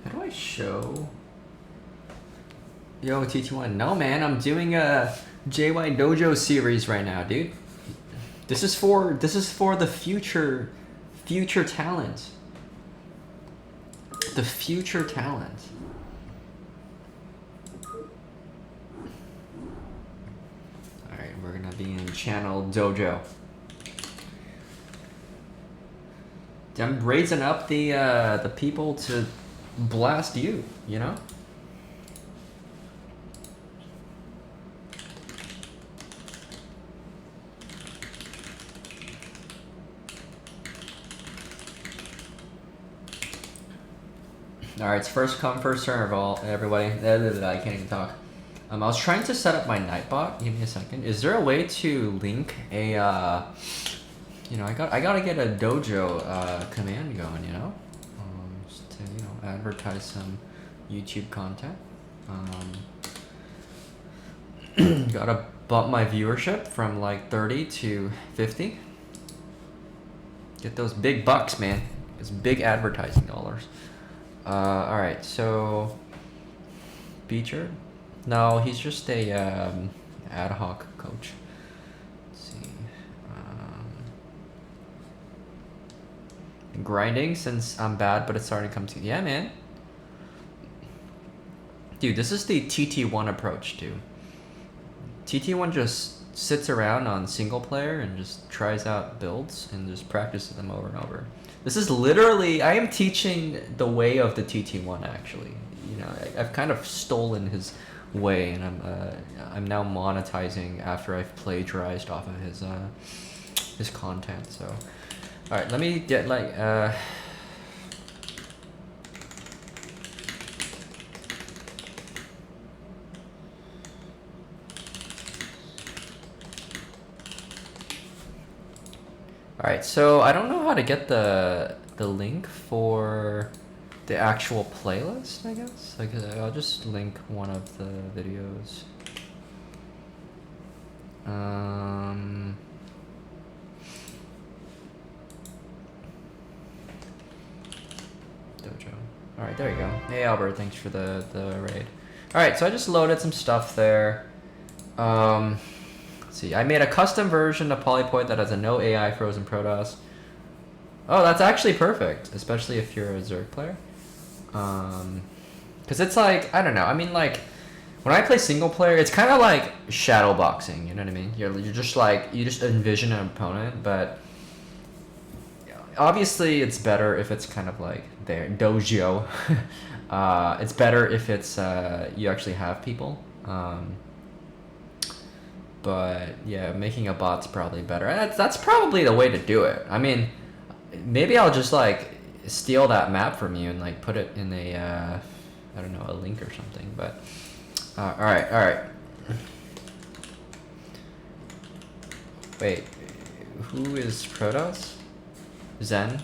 How do I show? Yo, TT1. No, man, I'm doing a JY Dojo series right now, dude. This is for the future talent. The future talent. All right, we're gonna be in channel Dojo. I'm raising up the people to blast you, you know? All right, it's first come, first serve, everybody. I can't even talk. I was trying to set up my Nightbot. Give me a second. Is there a way to link a, you know, I gotta get a dojo command going, you know, just to, you know, advertise some YouTube content. Gotta bump my viewership from like 30 to 50. Get those big bucks, man. It's big advertising dollars. All right, so Beecher? No, he's just a ad hoc coach. Let's see. Grinding since I'm bad, but it's starting to come to. Yeah, man. Dude, this is the TT1 approach, dude. TT1 just sits around on single player and just tries out builds and just practices them over and over. This is literally, I am teaching the way of the TT1 actually. You know, I've kind of stolen his way, and I'm now monetizing after I've plagiarized off of his content. So, all right, let me get like all right, so I don't know how to get the link for the actual playlist, I guess. Like, I'll just link one of the videos. Dojo. All right, there you go. Hey, Albert, thanks for the raid. All right, so I just loaded some stuff there. Let's see, I made a custom version of Polypoid that has a no AI frozen Protoss. Oh, that's actually perfect, especially if you're a Zerg player. Because it's like, I don't know, I mean, like, when I play single player, it's kind of like shadow boxing, you know what I mean? You're just like, you just envision an opponent, but obviously it's better if it's kind of like their dojo. It's better if it's, you actually have people. But yeah, making a bot's probably better. That's probably the way to do it. I mean, maybe I'll just like steal that map from you and like put it in a, I don't know, a link or something. But all right. Wait, who is Protoss? Zen?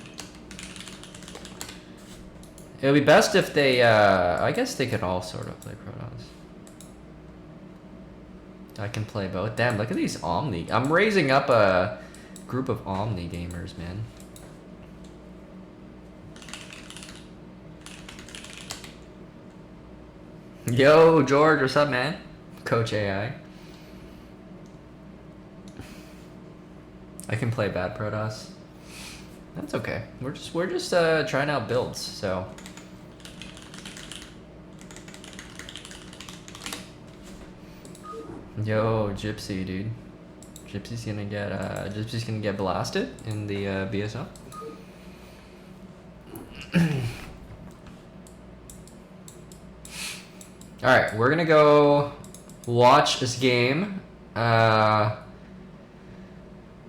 It would be best if they, I guess they could all sort of play Protoss. I can play both. Damn, look at these Omni. I'm raising up a group of Omni gamers, man. Yo, George, what's up, man? Coach AI. I can play bad Protoss. That's okay. We're just trying out builds, so. Yo, Gypsy, dude. Gypsy's gonna get blasted in the BSL. All right, we're gonna go watch this game. I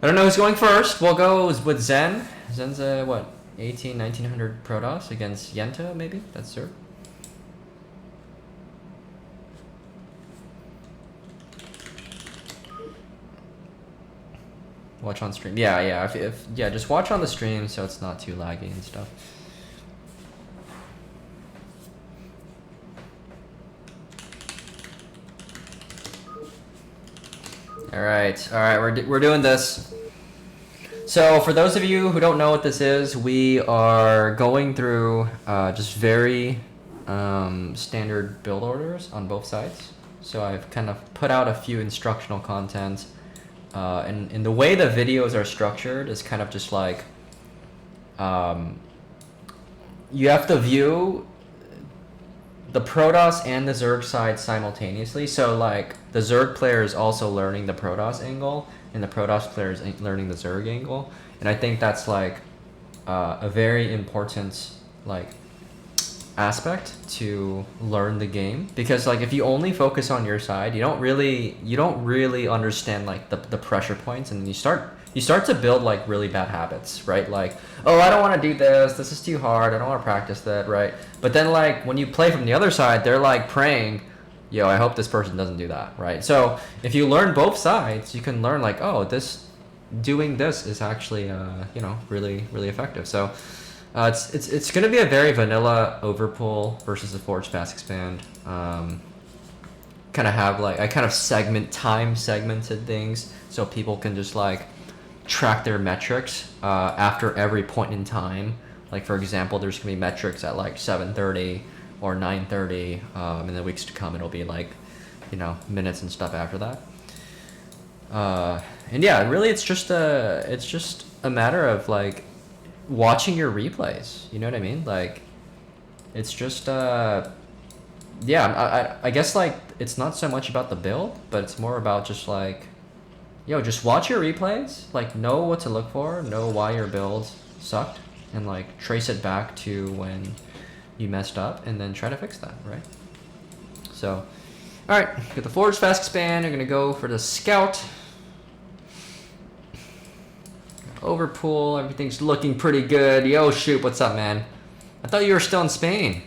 don't know who's going first. We'll go with Zen. Zen's what, 1900 Protoss against Yenta, maybe? That's Sir. Watch on stream. Yeah. If just watch on the stream so it's not too laggy and stuff. All right, we're doing this. So for those of you who don't know what this is, we are going through just very standard build orders on both sides. So I've kind of put out a few instructional content. And the way the videos are structured is kind of just like, you have to view the Protoss and the Zerg side simultaneously. So like the Zerg player is also learning the Protoss angle, and the Protoss player is learning the Zerg angle. And I think that's like a very important like aspect to learn the game, because like if you only focus on your side, you don't really understand like the pressure points, and then you start to build like really bad habits, right? Like, oh, I don't want to do this is too hard, I don't want to practice that, right? But then like when you play from the other side, they're like praying, yo, I hope this person doesn't do that, right? So if you learn both sides, you can learn like, oh, doing this is actually you know, really effective. So it's gonna be a very vanilla overpull versus a Forge Fast Expand. Kind of have like, I kind of segmented things so people can just like track their metrics after every point in time. Like for example, there's gonna be metrics at like 7:30 or 9:30. In the weeks to come, it'll be like, you know, minutes and stuff after that. And yeah, really, it's just a matter of like watching your replays. You know what I mean? Like, it's just yeah. I guess like it's not so much about the build, but it's more about just like, yo, just watch your replays. Like, know what to look for, know why your build sucked, and like trace it back to when you messed up, and then try to fix that, right? So, all right, get the Forge Fast Expand. You're gonna go for the Scout. Overpool, everything's looking pretty good. Yo, shoot, what's up, man? I thought you were still in Spain.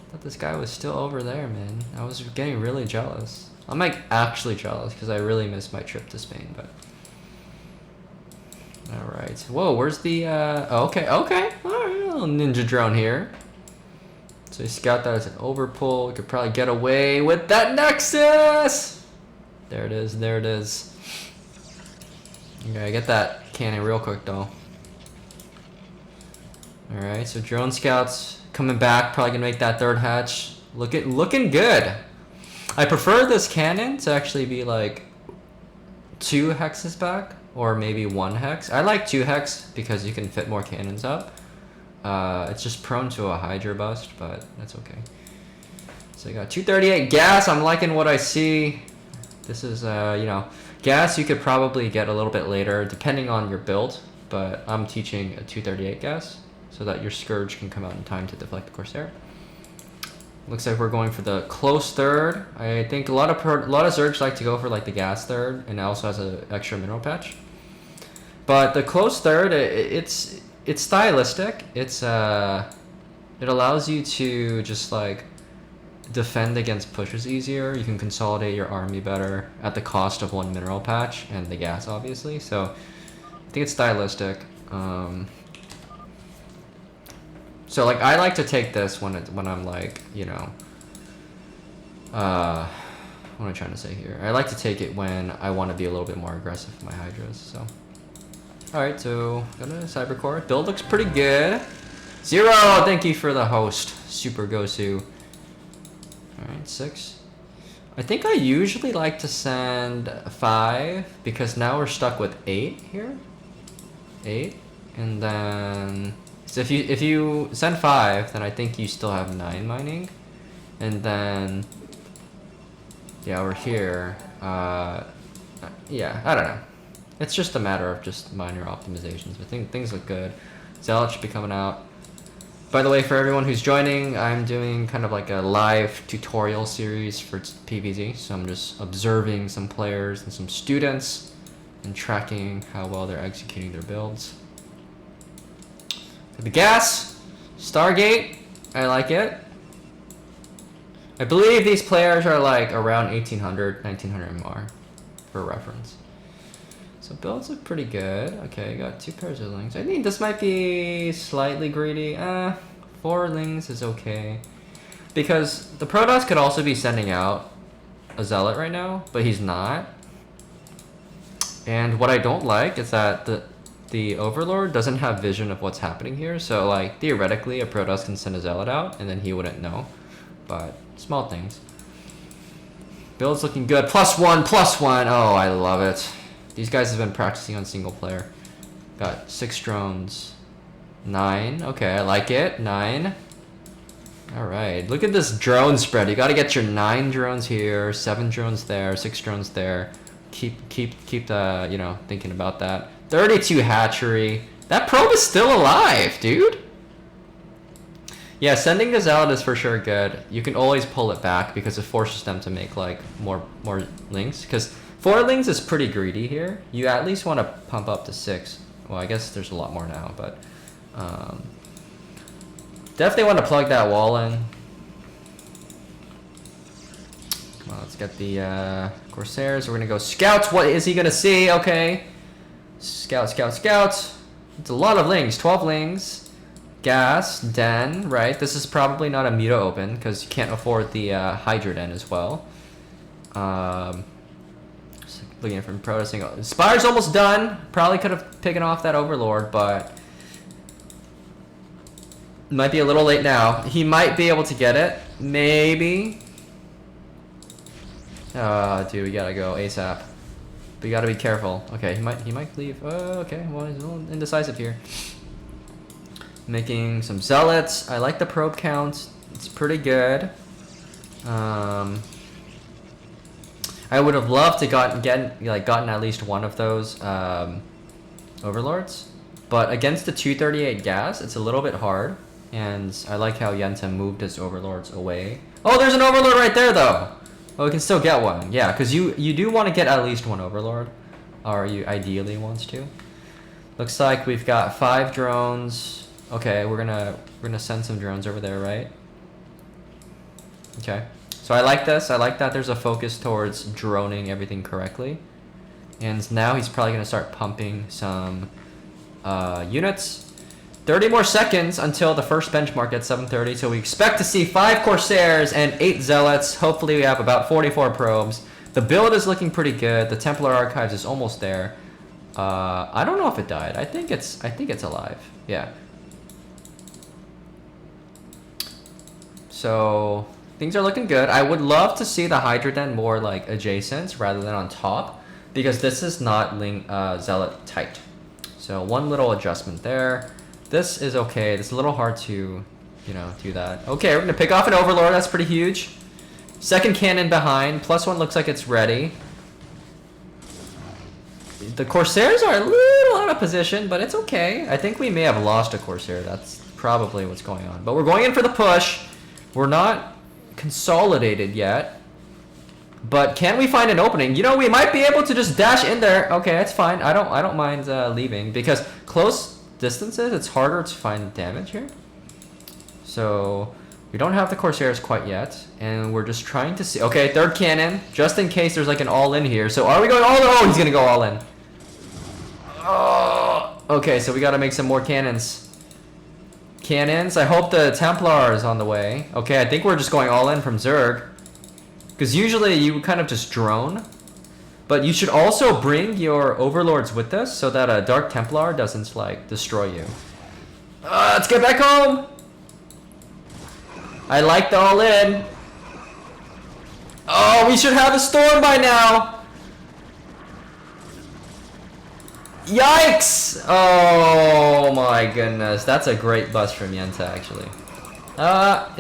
I thought this guy was still over there, man. I was getting really jealous. I'm like actually jealous because I really missed my trip to Spain, but. All right. Whoa, where's the, oh, okay. All right, little ninja drone here. So you scout that as an overpull. We could probably get away with that Nexus. There it is. Okay, get that cannon real quick though. Alright, so drone scouts coming back, probably gonna make that third hatch. Looking good. I prefer this cannon to actually be like 2 hexes back, or maybe 1 hex. I like 2 hex because you can fit more cannons up. It's just prone to a Hydra bust, but that's okay. So I got 238 gas. I'm liking what I see. This is, you know, gas you could probably get a little bit later depending on your build, but I'm teaching a 238 gas so that your Scourge can come out in time to deflect the Corsair. Looks like we're going for the close third. I think a lot of Zergs like to go for like the gas third, and it also has an extra mineral patch. But the close third, it's stylistic. It allows you to just like defend against pushes easier. You can consolidate your army better at the cost of 1 mineral patch and the gas, obviously. So I think it's stylistic. So like I like to take this when I'm like, you know, what am I trying to say here? I like to take it when I want to be a little bit more aggressive with my Hydras. So alright, so got a Cybercore. Build looks pretty good. Zero, thank you for the host, Super Gosu. Alright, 6. I think I usually like to send 5 because now we're stuck with 8 here. 8, and then so if you send 5, then I think you still have 9 mining, and then yeah, we're here. Yeah, I don't know. It's just a matter of just minor optimizations. But I think things look good. Zealot should be coming out. By the way, for everyone who's joining, I'm doing kind of like a live tutorial series for PvZ. So I'm just observing some players and some students and tracking how well they're executing their builds. The gas, Stargate, I like it. I believe these players are like around 1800, 1900 MR for reference. So builds look pretty good. Okay, got 2 pairs of lings. I think this might be slightly greedy. 4 lings is okay. Because the Protoss could also be sending out a Zealot right now, but he's not. And what I don't like is that the Overlord doesn't have vision of what's happening here, so like theoretically a Protoss can send a Zealot out and then he wouldn't know. But small things. Build's looking good. +1, +1. Oh, I love it. These guys have been practicing on single player. Got 6 drones. 9. Okay, I like it. 9. Alright, look at this drone spread. You gotta get your 9 drones here, 7 drones there, 6 drones there. Keep the, you know, thinking about that. 32 hatchery. That probe is still alive, dude. Yeah, sending the Zealot is for sure good. You can always pull it back because it forces them to make like more links. Because 4 links is pretty greedy here. You at least want to pump up to 6. Well, I guess there's a lot more now, but definitely want to plug that wall in. Come on, let's get the Corsairs. We're gonna go scouts. What is he gonna see? Okay, scout, scout, scout. It's a lot of lings. 12 lings. Gas, den, right? This is probably not a Muta open because you can't afford the Hydra den as well. Looking at from Protoss. Spire's almost done. Probably could have taken off that Overlord, but might be a little late now. He might be able to get it. Maybe. Dude, we gotta go ASAP. But you gotta be careful. Okay, he might leave. Okay, well, he's a little indecisive here. Making some Zealots. I like the probe count. It's pretty good. I would have loved to gotten at least one of those Overlords, but against the 238 gas, it's a little bit hard. And I like how Yenta moved his Overlords away. Oh, there's an Overlord right there, though. Oh, we can still get one. Yeah, because you do want to get at least one Overlord, or you ideally wants to. Looks like we've got 5 drones. Okay, we're gonna send some drones over there, right? Okay. So I like this. I like that there's a focus towards droning everything correctly. And now he's probably going to start pumping some units. 30 more seconds until the first benchmark at 7:30. So we expect to see 5 Corsairs and 8 Zealots. Hopefully we have about 44 probes. The build is looking pretty good. The Templar Archives is almost there. I don't know if it died. I think it's alive. Yeah. So things are looking good. I would love to see the Hydra Den more like adjacent rather than on top, because this is not Zealot tight. So one little adjustment there. This is okay. It's a little hard to, you know, do that. Okay, we're gonna pick off an Overlord. That's pretty huge. Second cannon behind. +1 looks like it's ready. The Corsairs are a little out of position, but it's okay. I think we may have lost a Corsair. That's probably what's going on. But we're going in for the push. We're not consolidated yet. But can we find an opening? You know, we might be able to just dash in there. Okay, that's fine. I don't mind leaving, because close distances, it's harder to find damage here. So we don't have the Corsairs quite yet, and we're just trying to see. Okay, third cannon, just in case there's like an all-in here. So are we going all in? Oh, he's gonna go all in. Oh, okay, so we gotta make some more cannons. Cannons. I hope the Templar is on the way. Okay, I think we're just going all in from Zerg, because usually you kind of just drone. But you should also bring your Overlords with us so that a Dark Templar doesn't, like, destroy you. Let's get back home! I like the all-in. Oh, we should have a storm by now! Yikes! Oh my goodness. That's a great bust from Yenta, actually.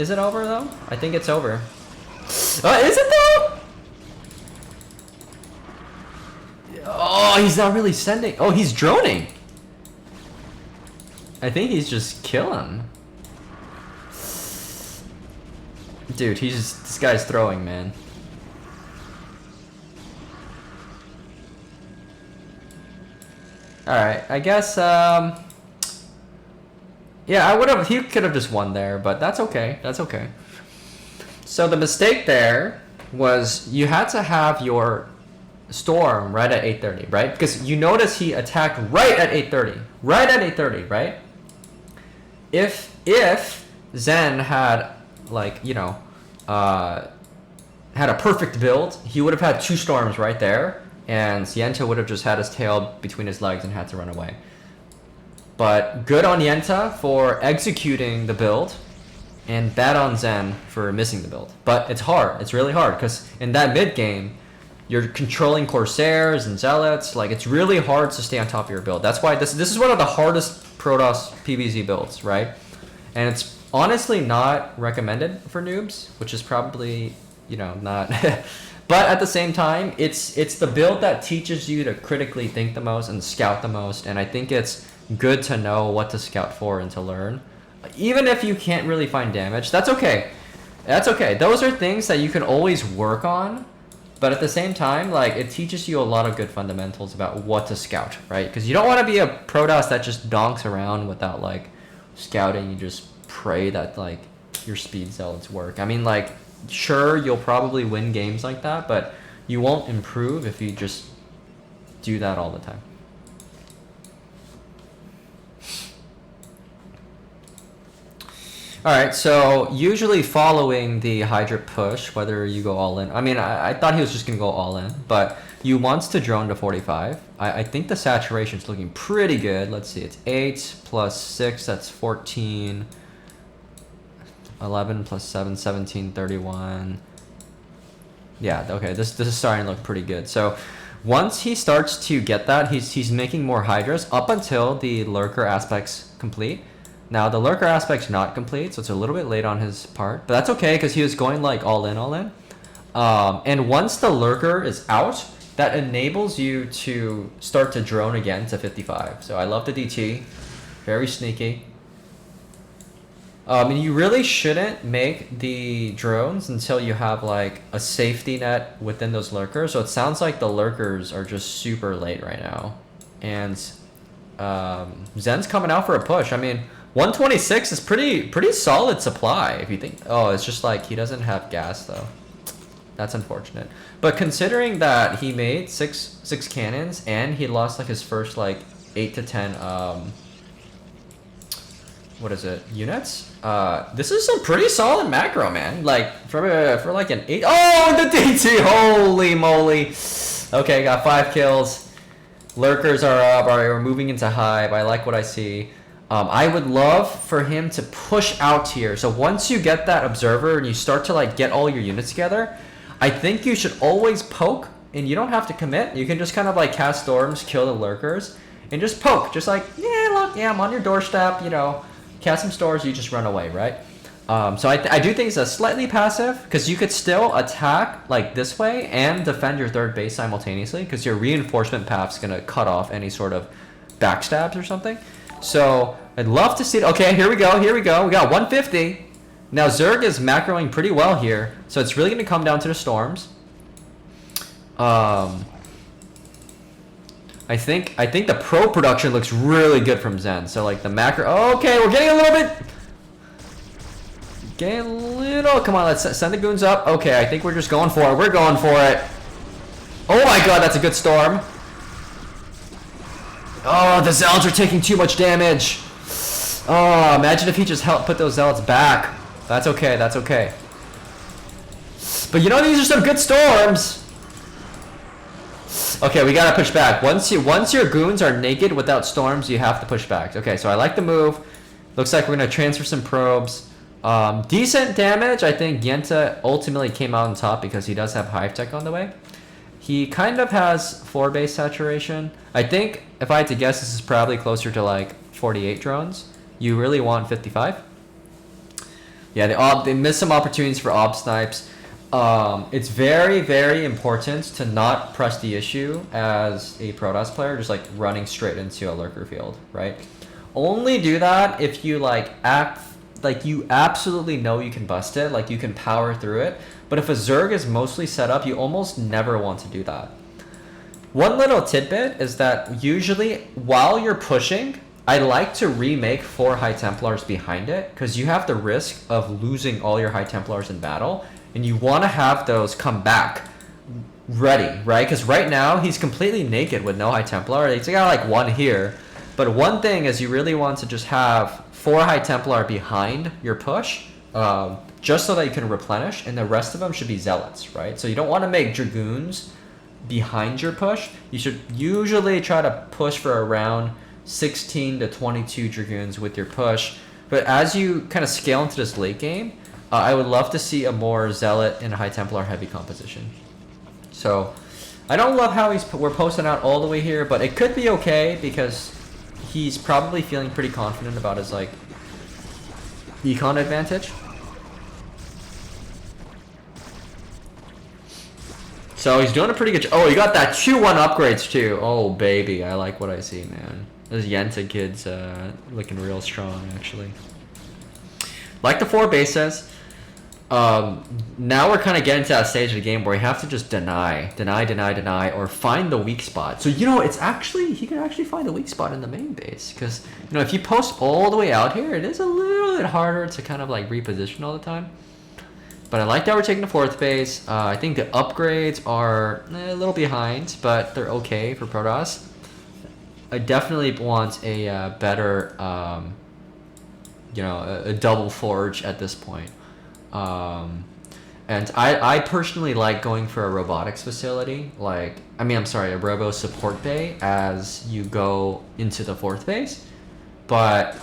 Is it over, though? I think it's over. Is it, though? Oh, he's not really sending. Oh, he's droning. I think he's just killing. Dude, this guy's throwing, man. Alright, I guess, yeah, he could have just won there, but that's okay. That's okay. So the mistake there was you had to have your storm right at 8:30, right? Because you notice he attacked right at 8:30. Right at 8:30, right? If Zen had, like, you know, had a perfect build, he would have had 2 storms right there, and Yenta would have just had his tail between his legs and had to run away. But good on Yenta for executing the build, and bad on Zen for missing the build. But it's hard. It's really hard because in that mid game, you're controlling Corsairs and Zealots. Like, it's really hard to stay on top of your build. That's why this is one of the hardest Protoss PvZ builds, right? And it's honestly not recommended for noobs, which is probably, you know, not. But at the same time, it's the build that teaches you to critically think the most and scout the most. And I think it's good to know what to scout for and to learn. Even if you can't really find damage, that's okay. That's okay. Those are things that you can always work on. But at the same time, like, it teaches you a lot of good fundamentals about what to scout, right? Because you don't want to be a Protoss that just donks around without, like, scouting. You just pray that, like, your speed zealots work. I mean, like, sure, you'll probably win games like that, but you won't improve if you just do that all the time. Alright, so usually following the Hydra push, whether you go all in, I mean, I thought he was just going to go all in, but you wants to drone to 45. I think the saturation is looking pretty good. Let's see, it's 8 plus 6, that's 14. 11 plus 7, 17, 31. Yeah, okay, this is starting to look pretty good. So once he starts to get that, he's making more Hydras up until the Lurker aspect's complete. Now, the Lurker aspect's not complete, so it's a little bit late on his part. But that's okay, because he was going, like, all in, all in. And once the Lurker is out, that enables you to start to drone again to 55. So I love the DT. Very sneaky. And you really shouldn't make the drones until you have, like, a safety net within those Lurkers. So it sounds like the Lurkers are just super late right now. And Zen's coming out for a push. I mean, 126 is pretty solid supply if you think. Oh, it's just like he doesn't have gas though. That's unfortunate. But considering that he made six cannons and he lost like his first like 8 to 10 what is it, units? This is some pretty solid macro, man. Like for like an 8. Oh, the DT! Holy moly! Okay, got 5 kills. Lurkers are up. Alright, we're moving into hive. I like what I see. I would love for him to push out here. So once you get that observer and you start to like get all your units together, I think you should always poke, and you don't have to commit. You can just kind of like cast storms, kill the Lurkers, and just poke. Just like, yeah, look, yeah, I'm on your doorstep, you know, cast some storms, you just run away, right? So I do think it's a slightly passive, because you could still attack like this way and defend your third base simultaneously, because your reinforcement path's going to cut off any sort of backstabs or something. So I'd love to see it. Okay, here we go. We got 150. Now Zerg is macroing pretty well here, so it's really going to come down to the storms. I think the pro production looks really good from Zen. So like the macro. Okay, we're getting a little bit. Come on, let's send the goons up. Okay, I think we're just going for it. We're going for it. Oh my god, that's a good storm. Oh, the Zealots are taking too much damage. Oh, imagine if he just helped put those Zealots back. That's okay, that's okay. But you know, these are some good storms. Okay, we gotta push back. Once your goons are naked without storms, you have to push back. Okay, so I like the move. Looks like we're gonna transfer some probes. Decent damage. I think Yenta ultimately came out on top because he does have Hive Tech on the way. He kind of has 4 base saturation. I think if I had to guess, this is probably closer to like 48 drones. You really want 55. Yeah, they missed some opportunities for ob snipes. It's very, very important to not press the issue as a Protoss player, just like running straight into a Lurker field, right? Only do that if you like act like you absolutely know you can bust it, like you can power through it. But if a Zerg is mostly set up, you almost never want to do that. One little tidbit is that usually while you're pushing, I like to remake 4 High Templars behind it, because you have the risk of losing all your High Templars in battle, and you want to have those come back ready, right? Because right now he's completely naked with no High Templar. He's got like 1 here, but one thing is you really want to just have 4 High Templar behind your push, just so that you can replenish, and the rest of them should be Zealots, right? So you don't want to make Dragoons behind your push. You should usually try to push for around 16 to 22 Dragoons with your push. But as you kind of scale into this late game, I would love to see a more Zealot and High Templar heavy composition. So I don't love how we're posting out all the way here, but it could be okay because he's probably feeling pretty confident about his like econ advantage. So he's doing a pretty good job. Oh, you got that 2-1 upgrades too. Oh, baby. I like what I see, man. This Yenta kid's looking real strong, actually. Like the 4 bases. Now we're kind of getting to that stage of the game where you have to just deny, or find the weak spot. So, you know, it's actually, he can actually find the weak spot in the main base. Because, you know, if you post all the way out here, it is a little bit harder to kind of like reposition all the time. But I like that we're taking the 4th base. I think the upgrades are a little behind, but they're okay for Protoss. I definitely want a better, you know, a double forge at this point. And I personally like going for a robotics facility, like, a robo support bay as you go into the 4th base. But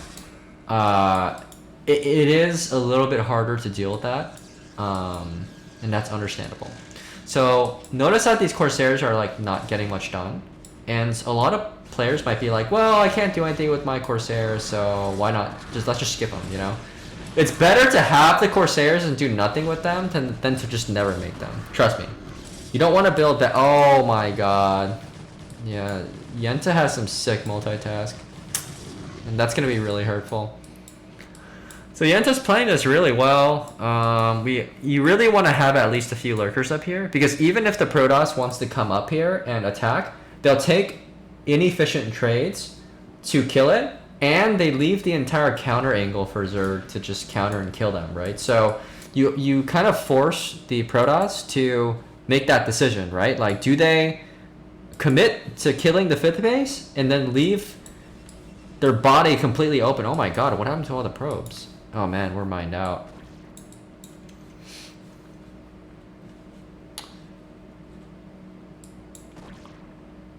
it is a little bit harder to deal with that. And that's understandable. So notice that these Corsairs are like not getting much done, and a lot of players might be like, well, I can't do anything with my Corsairs, so why not let's just skip them, you know? It's better to have the Corsairs and do nothing with them than to just never make them. Trust me. You don't want to build that. Oh my god. Yeah, Yenta has some sick multitask, and that's gonna be really hurtful. So Yenta's playing this really well. You really want to have at least a few lurkers up here, because even if the Protoss wants to come up here and attack, they'll take inefficient trades to kill it, and they leave the entire counter angle for Zerg to just counter and kill them, right? So you kind of force the Protoss to make that decision, right? Like, do they commit to killing the 5th base and then leave their body completely open? Oh my god, what happened to all the probes? Oh man, we're mined out.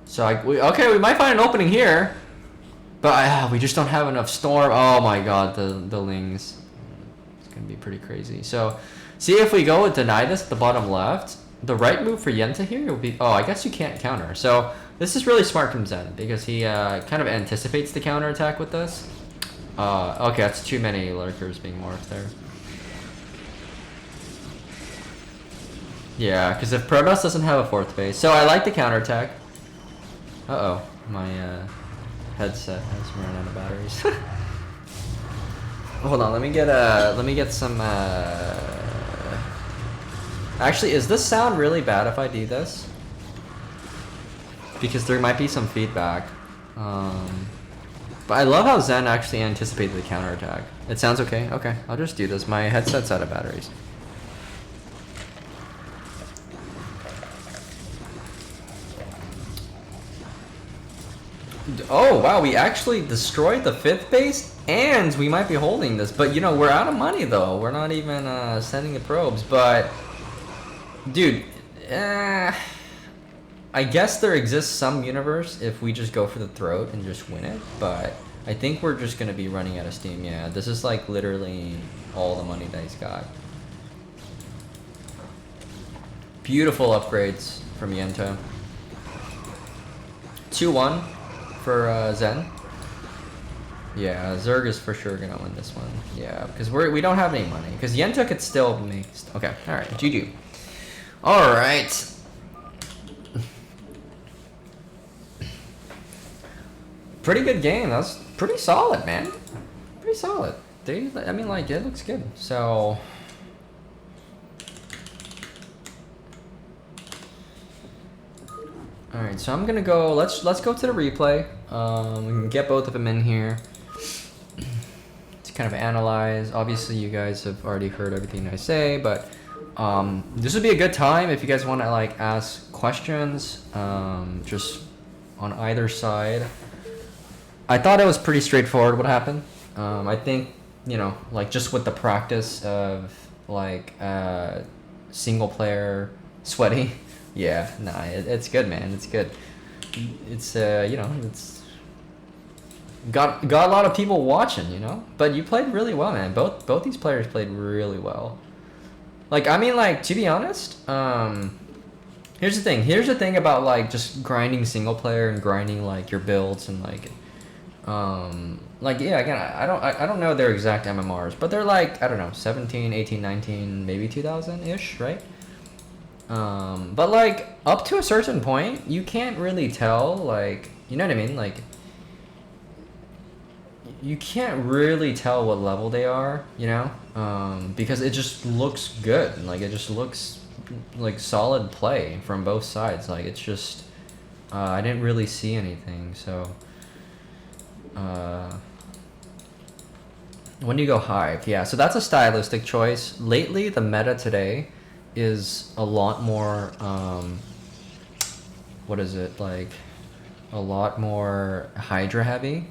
So we might find an opening here, but we just don't have enough storm. Oh my god, the Lings. It's gonna be pretty crazy. So see, if we go and deny this at the bottom left, the right move for Yenta here will be, oh, I guess you can't counter. So this is really smart from Zen, because he kind of anticipates the counter attack with this. Okay, that's too many lurkers being morphed there. Yeah, because if Protoss doesn't have a 4th base, so I like the counterattack. Uh-oh, my headset has run out of batteries. Hold on, let me get some. Actually, is this sound really bad if I do this? Because there might be some feedback. But I love how Zen actually anticipated the counterattack. It sounds okay? Okay, I'll just do this. My headset's out of batteries. Oh, wow, we actually destroyed the 5th base, and we might be holding this. But, you know, we're out of money, though. We're not even sending the probes. But, dude, I guess there exists some universe if we just go for the throat and just win it, but I think we're just gonna be running out of steam. Yeah, this is like literally all the money that he's got. Beautiful upgrades from Yenta. 2-1 for Zen. Yeah, Zerg is for sure gonna win this one. Yeah, because we don't have any money. Because Yenta could still make... Okay, alright, GG. Alright. Pretty good game. That's pretty solid, man. Pretty solid. I mean, like, it looks good. So... Alright, so I'm gonna go... Let's go to the replay. We can get both of them in here to kind of analyze. Obviously, you guys have already heard everything I say, but this would be a good time if you guys want to, like, ask questions just on either side. I thought it was pretty straightforward what happened. I think, you know, like, just with the practice of, like, single player sweaty. Yeah, nah, it's good, man. It's good. It's, you know, got a lot of people watching, you know. But you played really well, man. Both these players played really well. Like, I mean, like, to be honest, here's the thing. Here's the thing about like just grinding single player and grinding like your builds and like yeah, again, I don't know their exact MMRs, but they're like, I don't know, 17, 18, 19, maybe 2000-ish, right? But like up to a certain point, you can't really tell, like, you know what I mean? Like, you can't really tell what level they are, you know? Because it just looks good. Like, it just looks like solid play from both sides. Like, it's just, I didn't really see anything, so. When you go Hive, yeah, so that's a stylistic choice. Lately, the meta today is a lot more, what is it, like, a lot more Hydra heavy.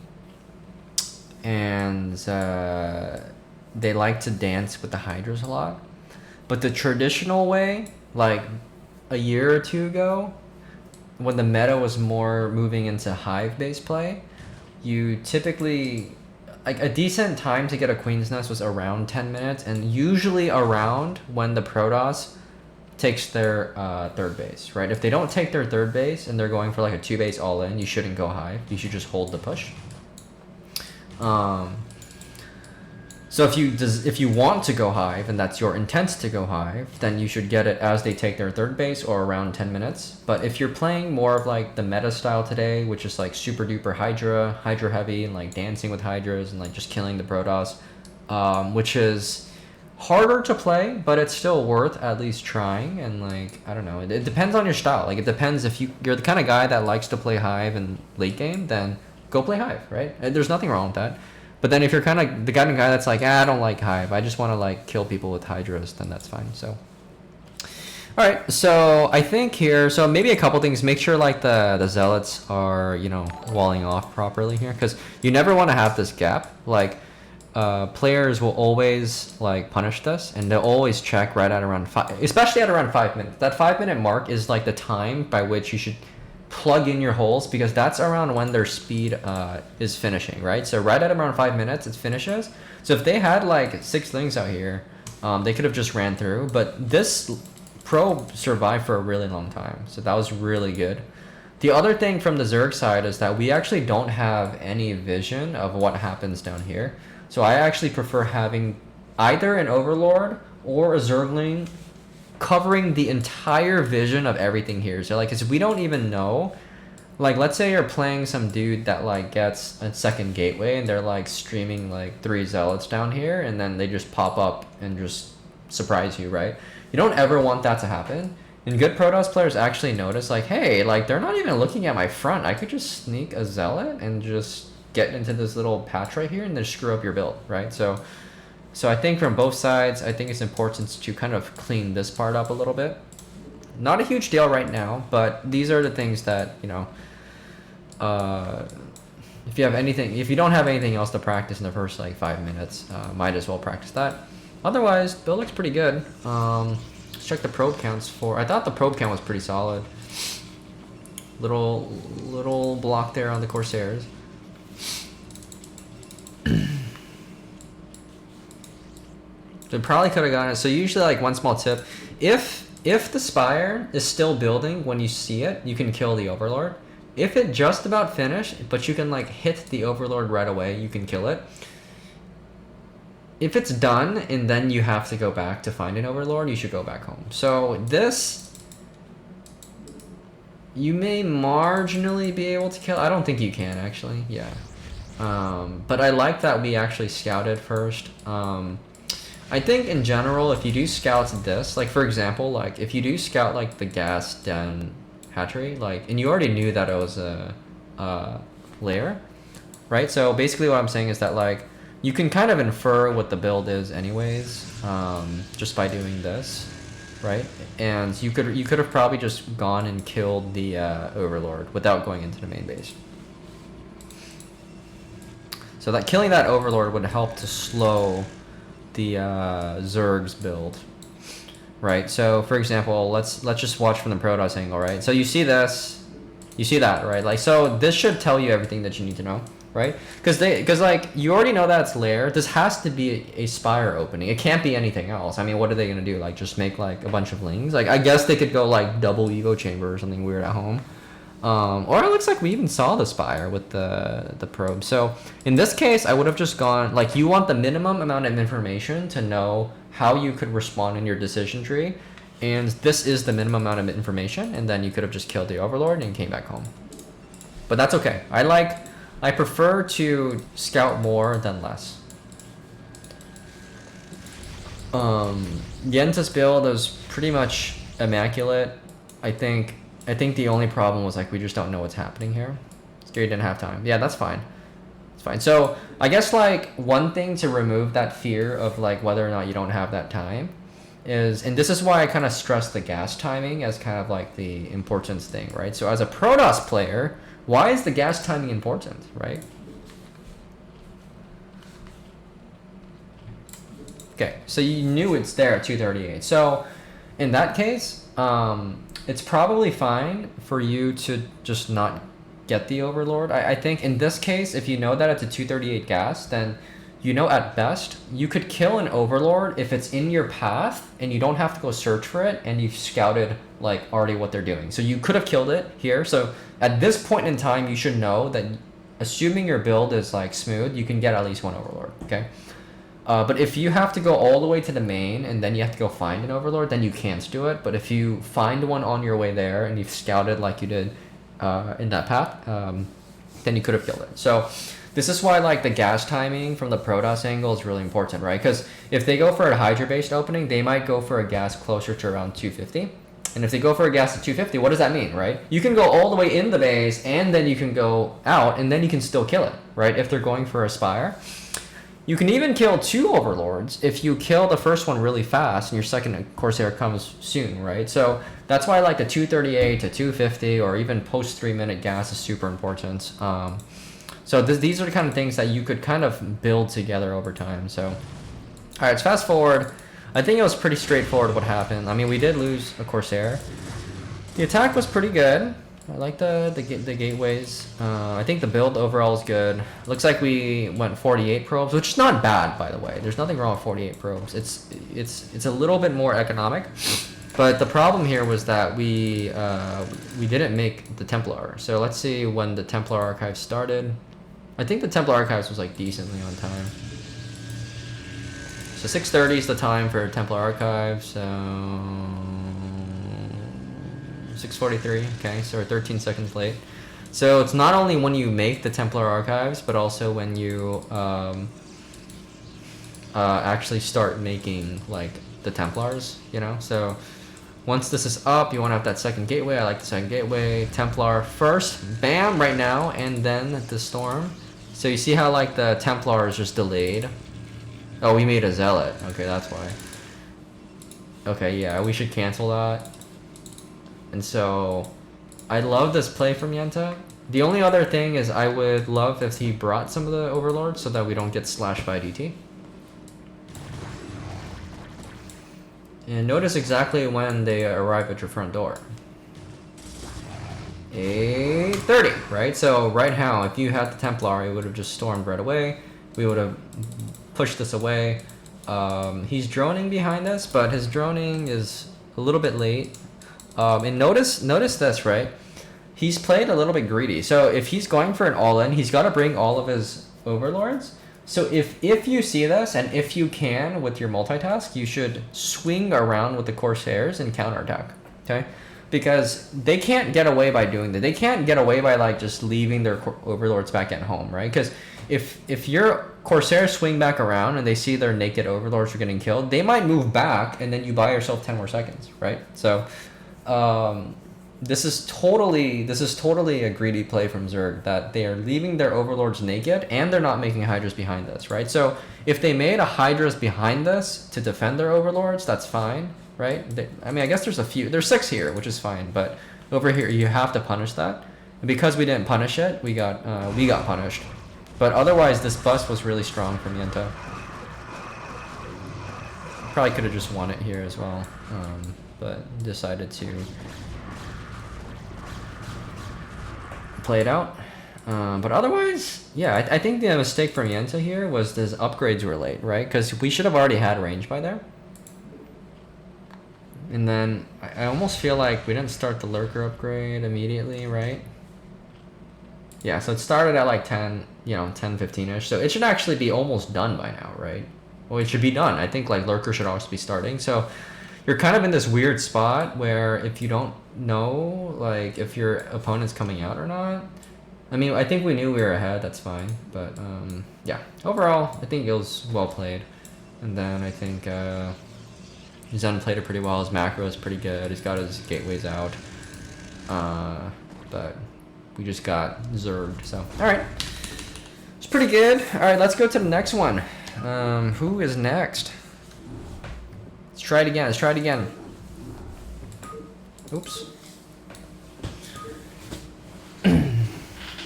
And they like to dance with the Hydras a lot. But the traditional way, like a year or two ago, when the meta was more moving into Hive-based play, you typically, like, a decent time to get a Queen's Nest was around 10 minutes, and usually around when the Protoss takes their third base, right? If they don't take their third base and they're going for like a 2-base all-in, you shouldn't go Hive. You should just hold the push. So if you want to go Hive and that's your intent to go Hive, then you should get it as they take their third base or around 10 minutes. But if you're playing more of like the meta style today, which is like super duper Hydra heavy, and like dancing with Hydras and like just killing the Protoss, which is harder to play, but it's still worth at least trying. And like, I don't know, it depends on your style. Like, it depends if you're the kind of guy that likes to play Hive in late game, then go play Hive, right? There's nothing wrong with that. But then if you're kind of the kind of guy that's like, I don't like Hive, I just want to like kill people with Hydras, then that's fine. So, all right. So I think here, so maybe a couple things. Make sure like the zealots are, you know, walling off properly here, because you never want to have this gap. Like, players will always like punish this, and they'll always check right at around 5, especially at around 5 minutes. That 5-minute mark is like the time by which you should plug in your holes, because that's around when their speed is finishing, right? So right at around 5 minutes it finishes. So if they had like 6 things out here, they could have just ran through, but this probe survived for a really long time, so that was really good. The other thing from the Zerg side is that we actually don't have any vision of what happens down here, so I actually prefer having either an Overlord or a Zergling covering the entire vision of everything here. So like, cause we don't even know, like, let's say you're playing some dude that like gets a second gateway and they're like streaming like 3 zealots down here, and then they just pop up and just surprise you, right? You don't ever want that to happen. And good Protoss players actually notice, like, hey, like, they're not even looking at my front. I could just sneak a zealot and just get into this little patch right here and then screw up your build, right? So I think from both sides, I think it's important to kind of clean this part up a little bit. Not a huge deal right now, but these are the things that, you know, if you don't have anything else to practice in the first like 5 minutes, might as well practice that. Otherwise, build looks pretty good. Let's check the probe counts I thought the probe count was pretty solid. Little block there on the Corsairs. They probably could have gotten it. So usually, like, one small tip, if the Spire is still building when you see it, you can kill the Overlord. If it just about finished, but you can like hit the Overlord right away, you can kill it. If it's done and then you have to go back to find an Overlord, you should go back home. So this, you may marginally be able to kill. I don't think you can actually. Yeah. But I like that we actually scouted first. I think in general, if you do scouts this, like for example, like if you do scout like the gas den hatchery, like, and you already knew that it was a layer, right? So basically what I'm saying is that like you can kind of infer what the build is anyways, just by doing this, right? And you could have probably just gone and killed the Overlord without going into the main base. So that killing that Overlord would help to slow the Zerg's build, right? So for example, let's just watch from the Protoss angle, right? So you see this, you see that, right? Like, so this should tell you everything that you need to know. right? Because like you already know that's lair. This has to be a spire opening. It can't be anything else. I mean, what are they gonna do? Like just make like a bunch of lings? Like I guess they could go like double evo chamber or something weird at home. Or it looks like we even saw the spire with the probe. So in this case, I would have just gone like you want the minimum amount of information to know how you could respond in your decision tree, and this is the minimum amount of information, and then you could have just killed the overlord and came back home. But that's okay. I prefer to scout more than less. Yenta's build was pretty much immaculate. I think the only problem was like we just don't know what's happening here. Scary didn't have time. Yeah, that's fine. It's fine. So I guess like one thing to remove that fear of like whether or not you don't have that time is, and this is why I kind of stress the gas timing as kind of like the importance thing, right? So as a Protoss player, why is the gas timing important, right? Okay, so you knew it's there at 238. So in that case, it's probably fine for you to just not get the overlord. I think in this case, if you know that it's a 238 gas, then you know at best you could kill an overlord if it's in your path and you don't have to go search for it and you've scouted like already what they're doing. So you could have killed it here. So at this point in time, you should know that assuming your build is like smooth, you can get at least one overlord, okay? But if you have to go all the way to the main and then you have to go find an overlord, then you can't do it. But if you find one on your way there and you've scouted like you did in that path, then you could have killed it. So this is why like the gas timing from the Protoss angle is really important, right? Because if they go for a Hydra-based opening, they might go for a gas closer to around 250. And if they go for a gas at 250, what does that mean, right? You can go all the way in the base and then you can go out and then you can still kill it, right? If they're going for a spire. You can even kill two overlords if you kill the first one really fast and your second Corsair comes soon, right? So that's why like the 238 to 250 or even post 3-minute gas is super important. So these are the kind of things that you could kind of build together over time. So, all right, let's fast forward. I think it was pretty straightforward what happened. I mean, we did lose a Corsair. The attack was pretty good. I like the gateways. I think the build overall is good. Looks like we went 48 probes, which is not bad, by the way. There's nothing wrong with 48 probes. It's a little bit more economic, but the problem here was that we didn't make the Templar. So let's see when the Templar Archive started. I think the Templar Archives was like decently on time. So 6:30 is the time for Templar Archives. So 6:43. Okay, so we're 13 seconds late. So it's not only when you make the Templar Archives, but also when you actually start making like the Templars. You know, so once this is up, you want to have that second gateway. I like the second gateway. Templar first, bam, right now, and then the Storm. So you see how like the Templar is just delayed. Oh, we made a Zealot. Okay, that's why. Okay, yeah, we should cancel that. And so, I love this play from Yenta. The only other thing is I would love if he brought some of the Overlords so that we don't get slashed by DT. And notice exactly when they arrive at your front door. 8:30, right? So right now, if you had the Templar, it would have just stormed right away. We would have pushed this away. He's droning behind us, but his droning is a little bit late. And notice this, right? He's played a little bit greedy. So if he's going for an all-in, he's got to bring all of his Overlords. So if you see this, and if you can with your multitask, you should swing around with the Corsairs and counterattack, okay? Because they can't get away by doing that. They can't get away by like just leaving their Overlords back at home, right? Because if your Corsairs swing back around and they see their naked Overlords are getting killed, they might move back, and then you buy yourself 10 more seconds, right? So this is totally a greedy play from Zerg, that they are leaving their Overlords naked and they're not making Hydras behind this, right? So if they made a Hydras behind this to defend their Overlords, that's fine, right? I mean, I guess there's 6 here, which is fine, but over here you have to punish that. And because we didn't punish it, we got punished. But otherwise, this bust was really strong from Yenta. Probably could have just won it here as well, but decided to play it out. But otherwise, yeah, I think the mistake from Yenta here was his upgrades were late, right? Because we should have already had range by there. And then I almost feel like we didn't start the lurker upgrade immediately, right? Yeah, so it started at like 10, 10, 15-ish. So it should actually be almost done by now, right? Well, it should be done. I think like lurker should also be starting. So you're kind of in this weird spot where if you don't know like if your opponent's coming out or not. I mean, I think we knew we were ahead. That's fine. But yeah, overall, I think it was well played. And then I think Zen played it pretty well. His macro is pretty good. He's got his gateways out. But we just got zerged. So all right, it's pretty good. All right, let's go to the next one. Who is next? Let's try it again. Let's try it again. Oops.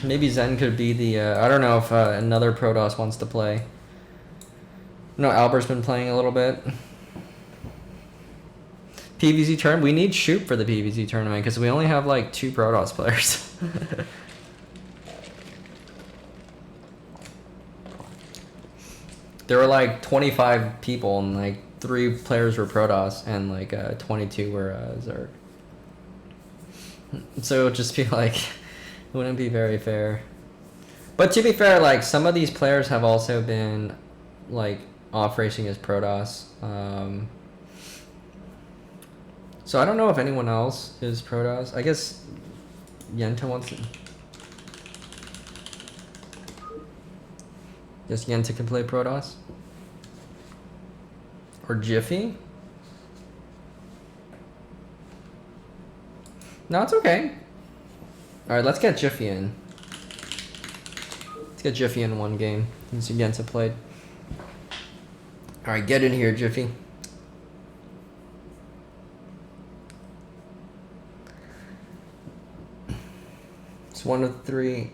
Maybe Zen could be the, I don't know if another Protoss wants to play. No, Albert's been playing a little bit. PvZ tournament. We need Shoop for the PvZ tournament because we only have like 2 Protoss players. There were like 25 people and like 3 players were Protoss and like 22 were Zerg. So it would just be like, it wouldn't be very fair. But to be fair, like some of these players have also been like off racing as Protoss. So I don't know if anyone else is Protoss. I guess Yenta wants to. Guess Yenta can play Protoss. Or Jiffy. No, it's okay. Alright, let's get Jiffy in. Let's get Jiffy in one game. Since Yenta played. Alright, get in here, Jiffy. It's 1 of 3.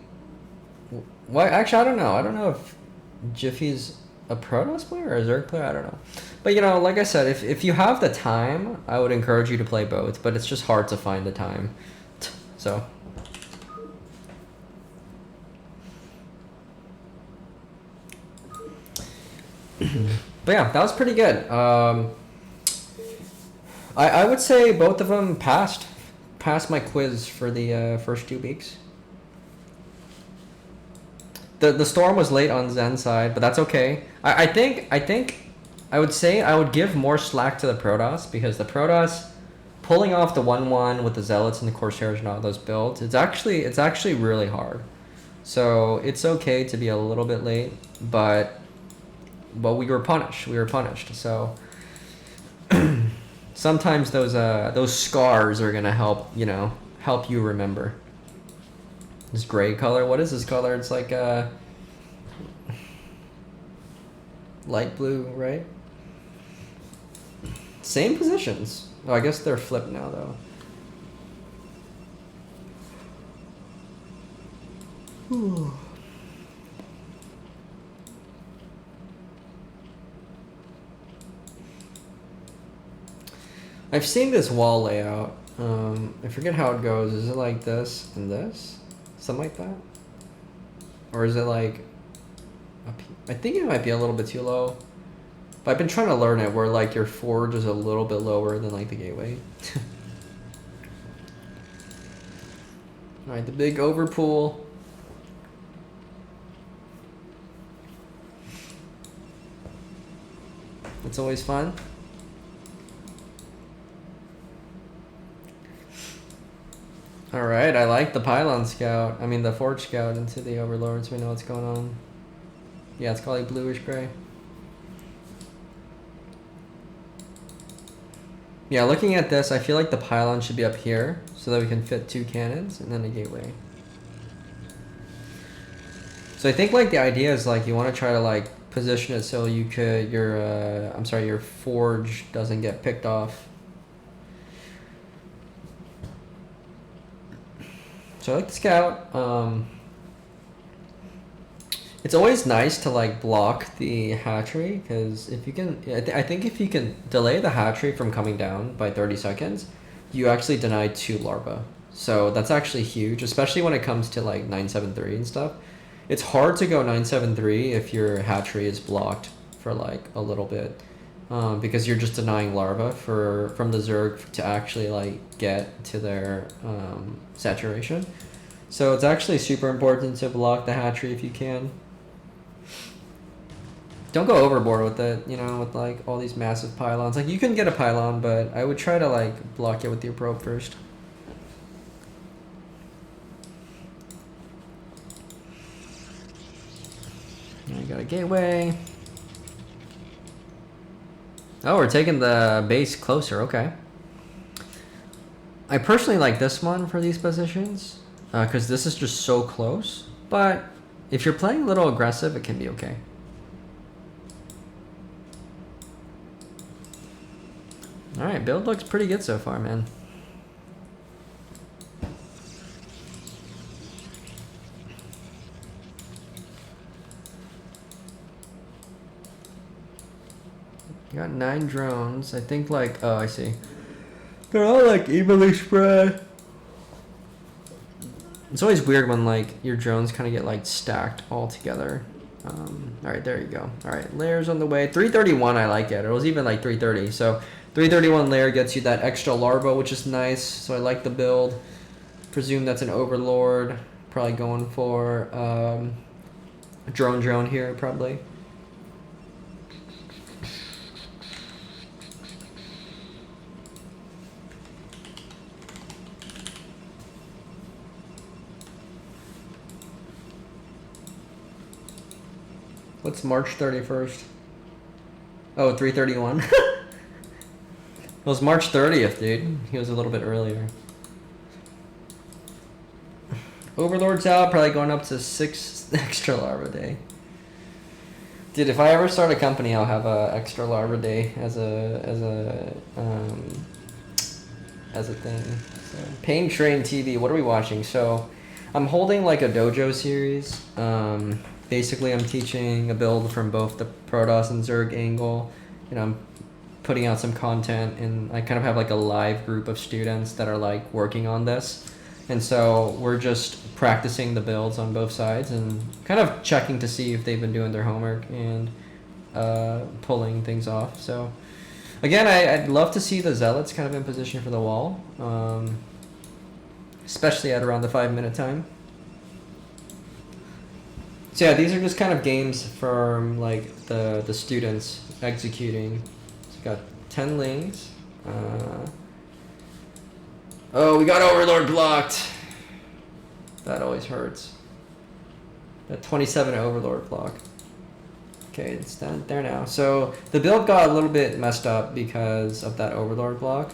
Why? Actually, I don't know. I don't know if Jiffy's a Protoss player or a Zerg player. I don't know. But, like I said, if you have the time, I would encourage you to play both. But it's just hard to find the time. So. But yeah, that was pretty good. I would say both of them passed my quiz for the first 2 weeks. The storm was late on Zen's side, but that's okay. I think I would say I would give more slack to the Protoss because the Protoss pulling off the 1-1 with the Zealots and the Corsairs and all those builds, it's actually really hard. So it's okay to be a little bit late, but we were punished. So sometimes those scars are gonna help you remember. This gray color. What is this color? It's like light blue, right? Same positions. Oh, I guess they're flipped now, though. Whew. I've seen this wall layout. I forget how it goes. Is it like this and this? Something like that? Or is it like... I think it might be a little bit too low. But I've been trying to learn it where like your forge is a little bit lower than like the gateway. Alright, the big overpool. It's always fun. Alright, I like the pylon scout. I mean the forge scout into the overlords. We know what's going on. Yeah, it's called like bluish gray. Yeah, looking at this, I feel like the pylon should be up here so that we can fit 2 cannons and then a gateway. So I think like the idea is like you want to try to like position it so you could your forge doesn't get picked off. So I like the scout. It's always nice to like block the hatchery because if you can, I think if you can delay the hatchery from coming down by 30 seconds, you actually deny 2 larvae. So that's actually huge, especially when it comes to like 973 and stuff. It's hard to go 973 if your hatchery is blocked for like a little bit, because you're just denying larvae from the Zerg to actually like get to their saturation. So it's actually super important to block the hatchery if you can. Don't go overboard with it, you know, with like all these massive pylons. Like you can get a pylon, but I would try to like block it with your probe first. I got a gateway. Oh, we're taking the base closer, okay. I personally like this one for these positions, because this is just so close. But if you're playing a little aggressive, it can be okay. Alright, build looks pretty good so far, man. You got 9 drones. I think like, oh, I see. They're all like evenly spread. It's always weird when like your drones kind of get like stacked all together. Alright, there you go. Alright, layers on the way. 331, I like it. It was even like 330. So 331 layer gets you that extra larva, which is nice. So I like the build. Presume that's an overlord. Probably going for drone here, probably. What's March 31st? Oh, 331. It was March 30th, dude. He was a little bit earlier. Overlord's out, probably going up to 6 extra larva day. Dude, if I ever start a company, I'll have a extra larva day as a thing. So, Pain Train TV. What are we watching? So, I'm holding like a dojo series. Basically, I'm teaching a build from both the Protoss and Zerg angle. You know, I'm putting out some content, and I kind of have like a live group of students that are like working on this. And so we're just practicing the builds on both sides and kind of checking to see if they've been doing their homework and pulling things off. So again, I'd love to see the Zealots kind of in position for the wall, especially at around the 5-minute time. So yeah, these are just kind of games from like the students executing. So we got 10 lings. Oh, we got Overlord blocked. That always hurts. That 27 Overlord block. Okay, it's down there now. So the build got a little bit messed up because of that Overlord block.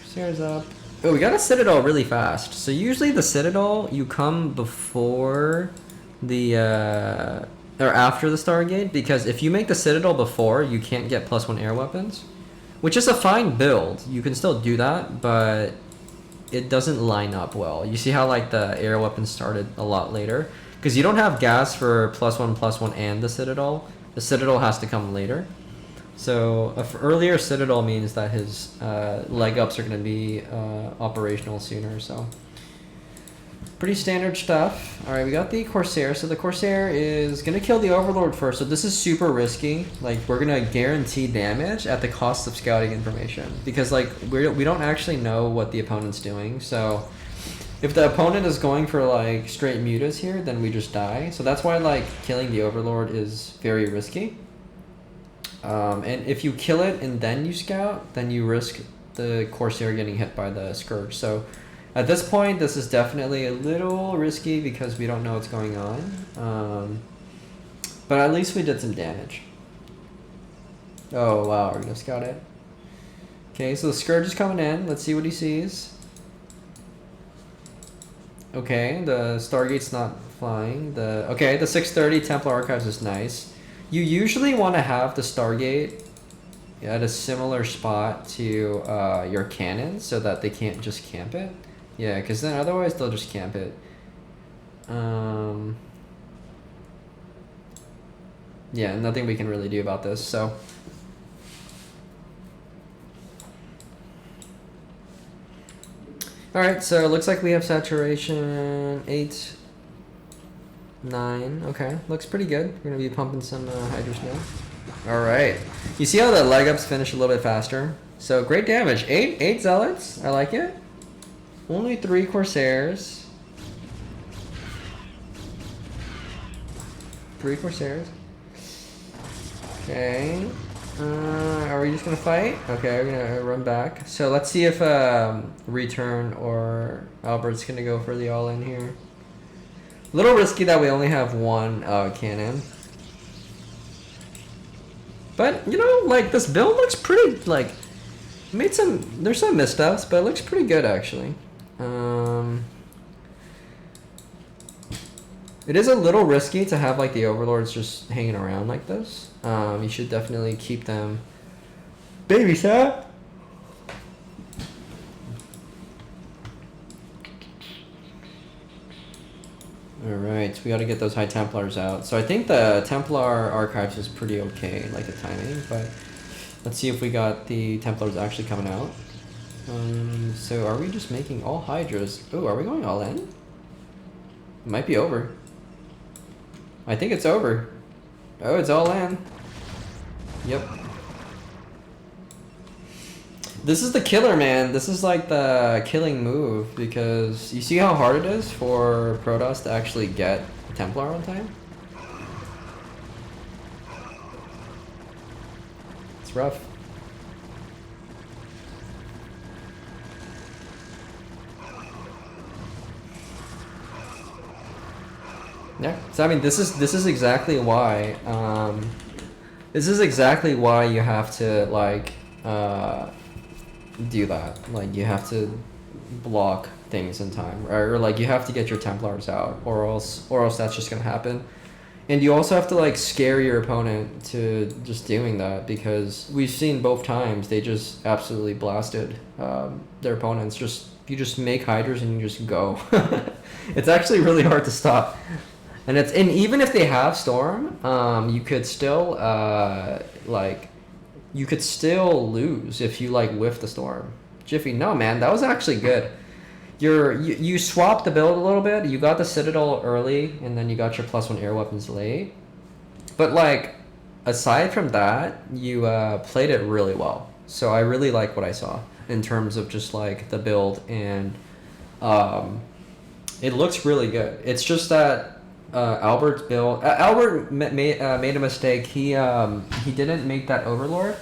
Stairs up. Oh, we got a Citadel really fast. So usually the Citadel, you come before the, or after the Stargate, because if you make the Citadel before, you can't get +1 air weapons, which is a fine build. You can still do that, but it doesn't line up well. You see how like the air weapons started a lot later? Because you don't have gas for +1/+1 and the Citadel. The Citadel has to come later. So an earlier Citadel means that his leg ups are going to be operational sooner. So pretty standard stuff. All right, we got the Corsair. So the Corsair is going to kill the Overlord first. So this is super risky. Like we're going to guarantee damage at the cost of scouting information, because like we don't actually know what the opponent's doing. So if the opponent is going for like straight mutas here, then we just die. So that's why like killing the Overlord is very risky. And if you kill it and then you scout, then you risk the Corsair getting hit by the Scourge. So at this point, this is definitely a little risky because we don't know what's going on. But at least we did some damage. Oh, wow, we're gonna scout it. Okay, so the Scourge is coming in. Let's see what he sees. Okay, the Stargate's not flying. Okay, the 630 Templar Archives is nice. You usually want to have the Stargate at a similar spot to your cannons so that they can't just camp it. Yeah, because then otherwise they'll just camp it. Yeah, nothing we can really do about this. So All right, so it looks like we have saturation 8, 9. Okay, looks pretty good. We're gonna be pumping some hydros now. All right, you see how the leg ups finish a little bit faster? So great damage. 8 zealots. I like it. Only 3 corsairs. 3 corsairs. Okay. Are we just gonna fight? Okay, we're gonna run back. So let's see if Return or Albert's gonna go for the all-in here. A little risky that we only have 1 cannon. But, you know, like, this build looks pretty, like, there's some missteps, but it looks pretty good, actually. It is a little risky to have, like, the overlords just hanging around like this. You should definitely keep them babysat. Alright, we gotta get those High Templars out. So I think the Templar Archives is pretty okay, like the timing, but let's see if we got the Templars actually coming out. So are we just making all Hydras? Oh, are we going all in? It might be over. I think it's over. Oh, it's all in. Yep. This is the killer, man. This is like the killing move, because you see how hard it is for Protoss to actually get Templar on time? It's rough. Yeah, so I mean, this is exactly why you have to like do that. Like, you have to block things in time, or like you have to get your Templars out, or else that's just gonna happen. And you also have to like scare your opponent to just doing that, because we've seen both times they just absolutely blasted their opponents. You just make Hydras and you just go. It's actually really hard to stop. And even if they have Storm, you could still lose if you like whiff the Storm. Jiffy, no man, that was actually good. You swapped the build a little bit. You got the Citadel early, and then you got your +1 air weapons late. But like, aside from that, you played it really well. So I really like what I saw in terms of just like the build, and it looks really good. It's just that Albert's build. Albert made a mistake. He didn't make that Overlord.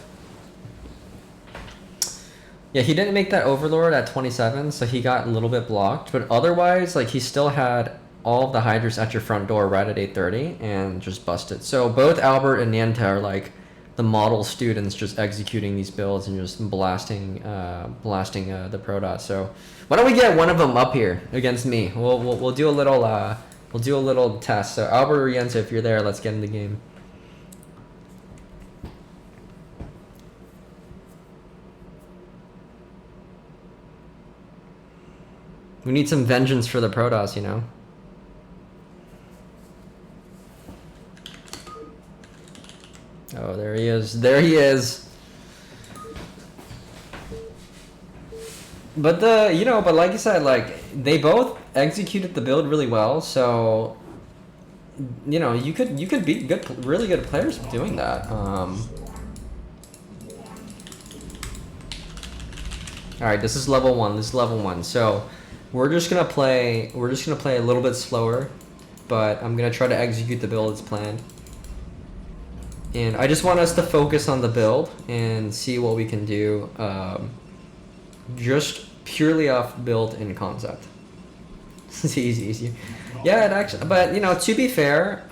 Yeah, he didn't make that Overlord at 27, so he got a little bit blocked. But otherwise, like, he still had all of the Hydras at your front door right at 8:30 and just busted. So both Albert and Nienta are like the model students, just executing these builds and just blasting the Protoss. So why don't we get one of them up here against me? We'll do a little test. So Albert or Jens, if you're there, let's get in the game. We need some vengeance for the Protoss, you know? Oh, there he is. There he is. But but like you said, like, they both executed the build really well, so you know, you could beat really good players doing that. All right, this is level 1. So we're just gonna play a little bit slower, but I'm gonna try to execute the build as planned. And I just want us to focus on the build and see what we can do, just purely off build and concept. It's easy. Yeah, it actually, but you know, to be fair,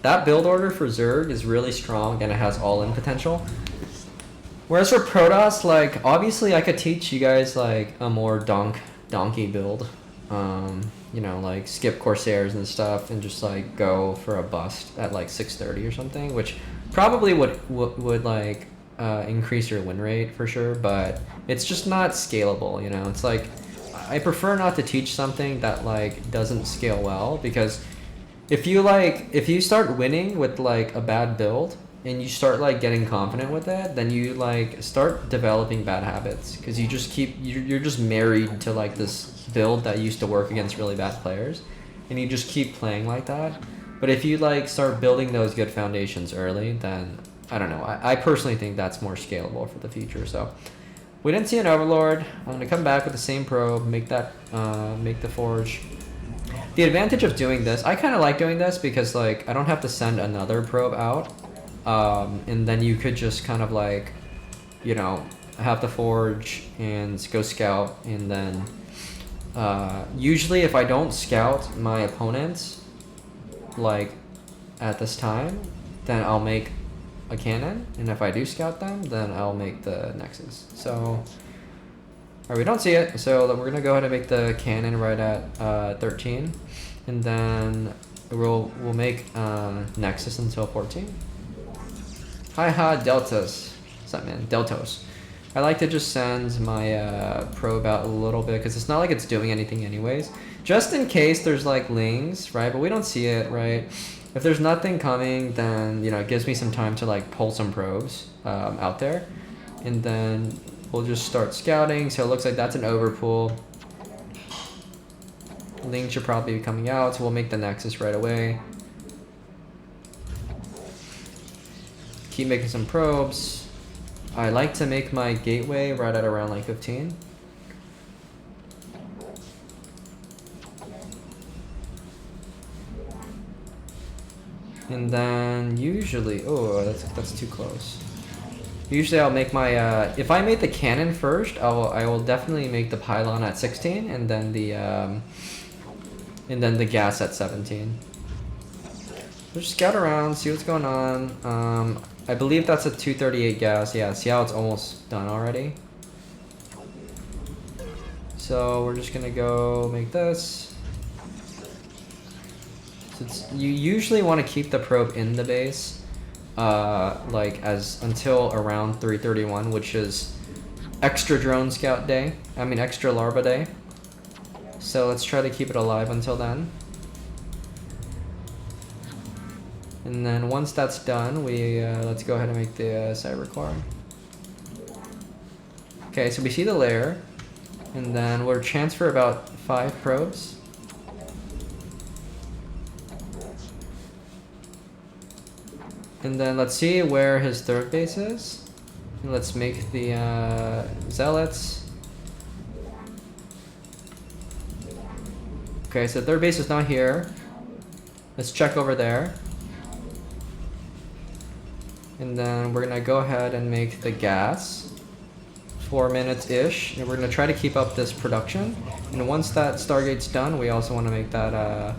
that build order for Zerg is really strong and it has all-in potential. Whereas for Protoss, like, obviously I could teach you guys like a more donkey build, you know, like skip Corsairs and stuff and just like go for a bust at like 630 or something, which probably would like increase your win rate for sure, but it's just not scalable, you know. It's like, I prefer not to teach something that like doesn't scale well, because if you start winning with like a bad build, and you start like getting confident with it, then you like start developing bad habits because you just keep you're just married to like this build that used to work against really bad players, and you just keep playing like that. But if you like start building those good foundations early, then I don't know. I personally think that's more scalable for the future. So we didn't see an overlord. I'm gonna come back with the same probe, make that make the forge. The advantage of doing this, I kind of like doing this because like I don't have to send another probe out. And then you could just kind of like, you know, have the forge and go scout, and then usually if I don't scout my opponents like at this time, then I'll make a cannon, and if I do scout them, then I'll make the nexus. So alright, we don't see it, so we're gonna go ahead and make the cannon right at 13, and then we'll make nexus until 14. Hi deltas. What's up, man? Deltos. I like to just send my probe out a little bit because it's not like it's doing anything anyways. Just in case there's like lings, right? But we don't see it, right? If there's nothing coming, then you know it gives me some time to like pull some probes out there, and then we'll just start scouting. So it looks like that's an overpull. Ling should probably be coming out, so we'll make the nexus right away. Keep making some probes. I like to make my gateway right at around like 15. And then usually, oh, that's too close. Usually I'll make my, if I made the cannon first, I will definitely make the pylon at 16, and then the gas at 17. We'll just scout around, see what's going on. I believe that's a 238 gas. Yeah, see how it's almost done already? So we're just gonna go make this. So you usually want to keep the probe in the base, like until around 331, which is extra drone scout day. I mean extra larva day. So let's try to keep it alive until then. And then once that's done, we let's go ahead and make the cyber core. Okay, so we see the layer, and then we'll transfer about 5 probes. And then let's see where his third base is. And let's make the zealots. Okay, so third base is not here. Let's check over there. And then we're gonna go ahead and make the gas. 4 minutes-ish. And we're gonna try to keep up this production. And once that Stargate's done, we also wanna make that,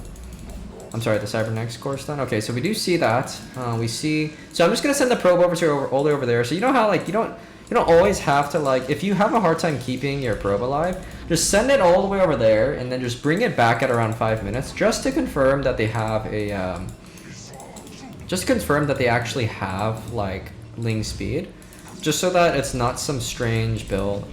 I'm sorry, the Cybernex course done. Okay, so we do see that. We see, so I'm just gonna send the probe over to all the way over there. So you know how like, you don't always have to like, if you have a hard time keeping your probe alive, just send it all the way over there and then just bring it back at around 5 minutes just to confirm that they have a, just confirm that they actually have like ling speed, just so that it's not some strange build,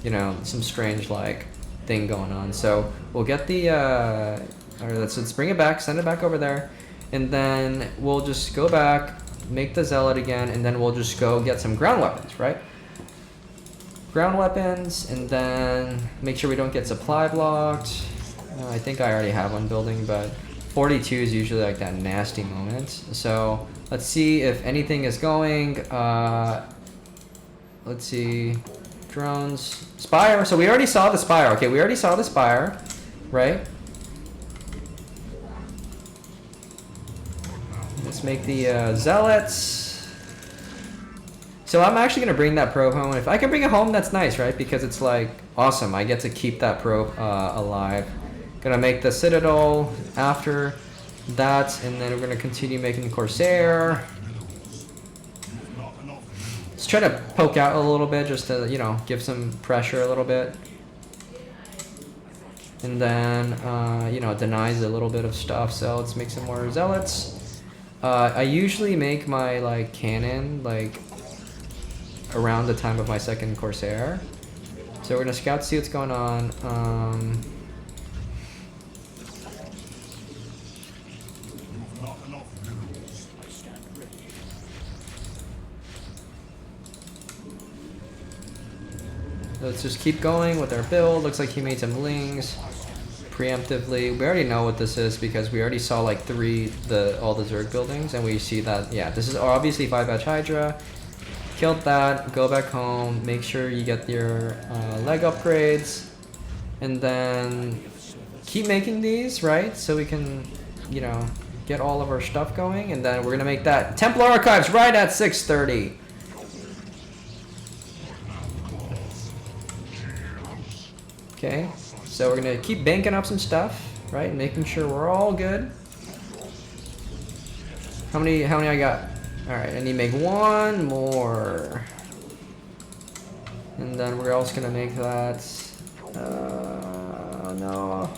you know, some strange like thing going on. So we'll get the, alright, let's bring it back, send it back over there, and then we'll just go back, make the zealot again, and then we'll just go get some ground weapons, right? Ground weapons, and then make sure we don't get supply blocked. I think I already have one building, but 42 is usually like that nasty moment. So let's see if anything is going. Let's see, drones, spire. So we already saw the spire. Okay, we already saw the spire, right? Let's make the zealots. So I'm actually gonna bring that probe home. If I can bring it home, that's nice, right? Because it's like awesome. I get to keep that probe alive. Gonna make the citadel after that, and then we're gonna continue making the Corsair. Let's try to poke out a little bit just to, you know, give some pressure a little bit. And then, you know, denies a little bit of stuff, so let's make some more zealots. I usually make my, like, cannon, like, around the time of my second Corsair. So we're gonna scout, see what's going on. let's just keep going with our build. Looks like he made some lings preemptively. We already know what this is because we already saw like all the Zerg buildings, and we see that, yeah, this is obviously 5-batch Hydra. Killed that, go back home, make sure you get your leg upgrades, and then keep making these, right? So we can, you know, get all of our stuff going, and then we're gonna make that Templar Archives right at 6:30. Okay, so we're gonna keep banking up some stuff, right? Making sure we're all good. How many I got? All right, I need to make one more, and then we're also gonna make that. No.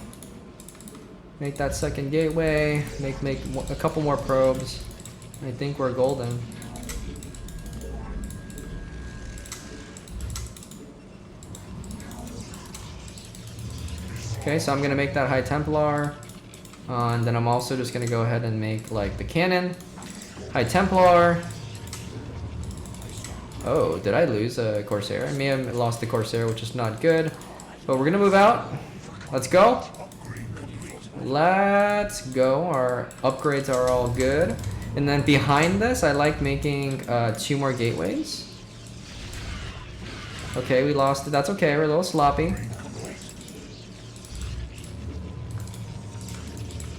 Make that second gateway. Make a couple more probes. I think we're golden. Okay, so I'm gonna make that High Templar, and then I'm also just gonna go ahead and make like the cannon, High Templar. Oh, did I lose a Corsair? I may have lost the Corsair, which is not good. But we're gonna move out. Let's go. Let's go. Our upgrades are all good. And then behind this, I like making 2 more gateways. Okay, we lost it. That's okay. We're a little sloppy.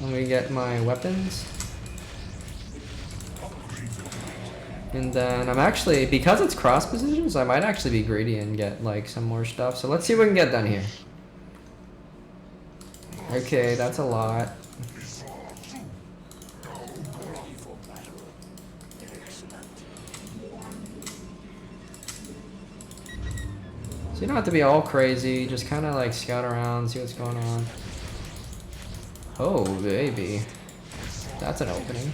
Let me get my weapons. And then I'm actually, because it's cross positions, I might actually be greedy and get like some more stuff. So let's see what we can get done here. Okay, that's a lot. So you don't have to be all crazy, just kind of like scout around, see what's going on. Oh, baby. That's an opening.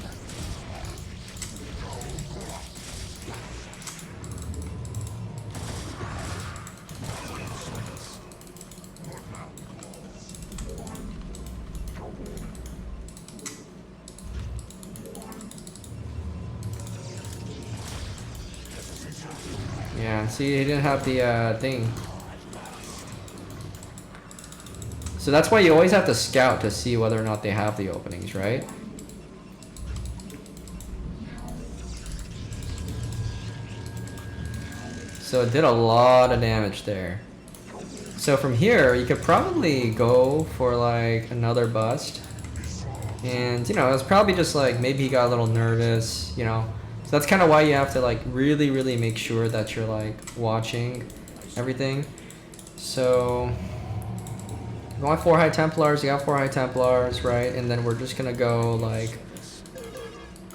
Yeah, see, he didn't have the thing. So that's why you always have to scout to see whether or not they have the openings, right? So it did a lot of damage there. So from here, you could probably go for like another bust. And, you know, it was probably just like, maybe he got a little nervous, you know. So that's kind of why you have to like really, really make sure that you're like watching everything. So you want 4 High Templars, you got 4 High Templars, right? And then we're just gonna go like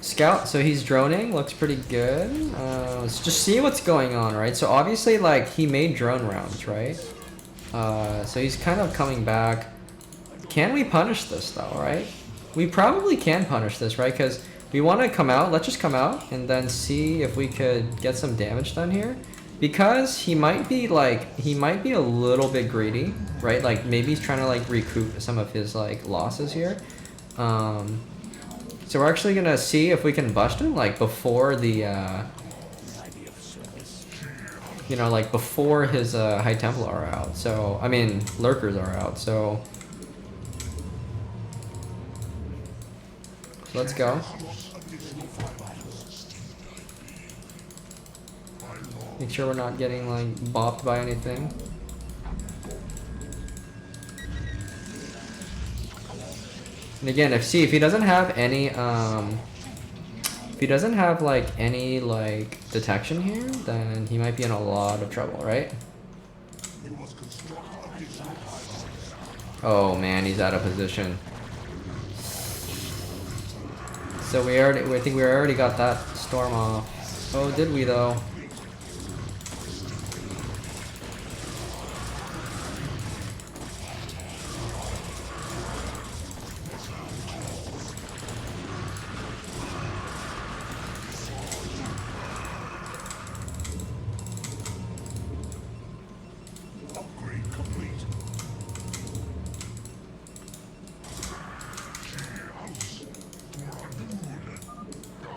scout. So he's droning, looks pretty good. Let's just see what's going on, right? So obviously like he made drone rounds, right? So he's kind of coming back. Can we punish this though, right? We probably can punish this, right? Because we want to come out. Let's just come out and then see if we could get some damage done here. Because he might be a little bit greedy, right? Like maybe he's trying to like recoup some of his like losses here. So we're actually gonna see if we can bust him like before the you know, like before his High Templar are out. So I mean lurkers are out. So let's go. Make sure we're not getting like bopped by anything. And again, if he doesn't have any if he doesn't have like any like detection here, then he might be in a lot of trouble, right? Oh man, he's out of position. So I think we already got that storm off. Oh, did we though?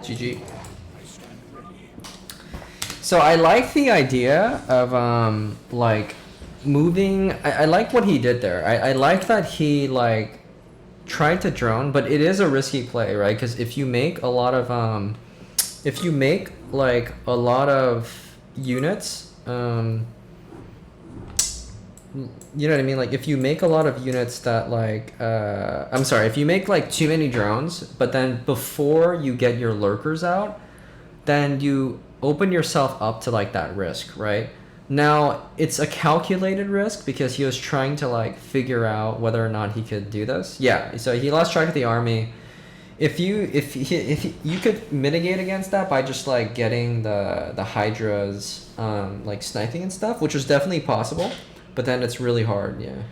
GG. So I like the idea of like moving, I like what he did there. I like that he like tried to drone, but it is a risky play, right? Because if you make a lot of if you make like a lot of units, you know what I mean? Like if you make a lot of units that like, I'm sorry, if you make like too many drones, but then before you get your lurkers out, then you open yourself up to like that risk, right? Now it's a calculated risk because he was trying to like figure out whether or not he could do this. Yeah, so he lost track of the army. If you could mitigate against that by just like getting the hydras like sniping and stuff, which is definitely possible, but then it's really hard. Yeah,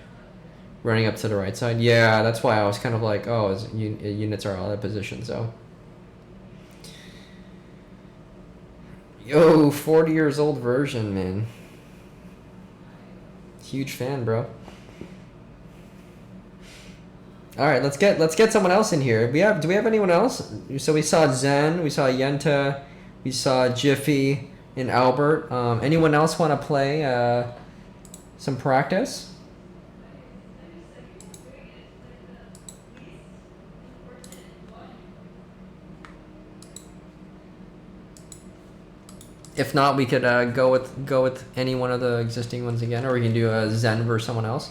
running up to the right side. Yeah, that's why I was kind of like, oh, units are out of position. So yo, 40 years old version, man. Huge fan, bro. All right, let's get someone else in here. Do we have anyone else? So we saw Zen, we saw Yenta, we saw Jiffy and Albert. Anyone else want to play some practice? If not, we could go with any one of the existing ones again, or we can do a Zen versus someone else.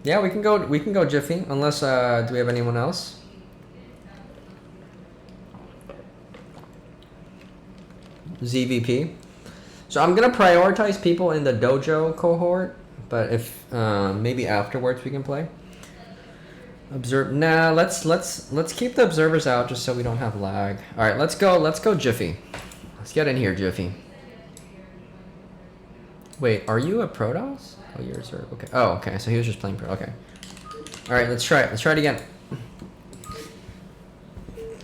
Yeah, we can go Jiffy, unless do we have anyone else? ZVP. So I'm gonna prioritize people in the dojo cohort, but if maybe afterwards we can play. Observe. Nah, let's keep the observers out just so we don't have lag. All right, let's go Jiffy. Let's get in here, Jiffy. Wait, are you a Protoss? Oh, you're a Zerg. Okay. Oh, okay. So he was just playing Pro. Okay. All right, let's try it. Let's try it again.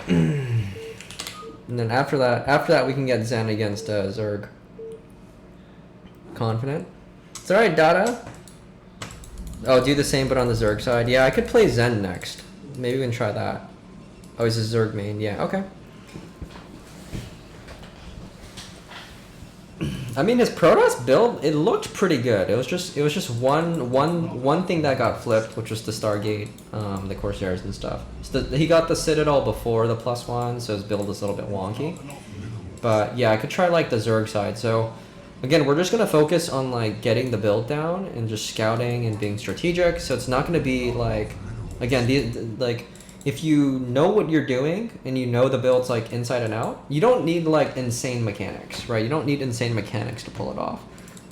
And then after that, we can get Zen against Zerg. Confident. It's all right, Dada. Oh, do the same but on the Zerg side. Yeah, I could play Zen next. Maybe we can try that. Oh, he's a Zerg main. Yeah, okay. I mean, his Protoss build, it looked pretty good. It was just one thing that got flipped, which was the Stargate, the Corsairs and stuff. So he got the Citadel before the +1, so his build is a little bit wonky. But yeah, I could try like the Zerg side. So again, we're just gonna focus on like getting the build down and just scouting and being strategic. So it's not gonna be like, again, like if you know what you're doing and you know the build's like inside and out, you don't need like insane mechanics, right? You don't need insane mechanics to pull it off.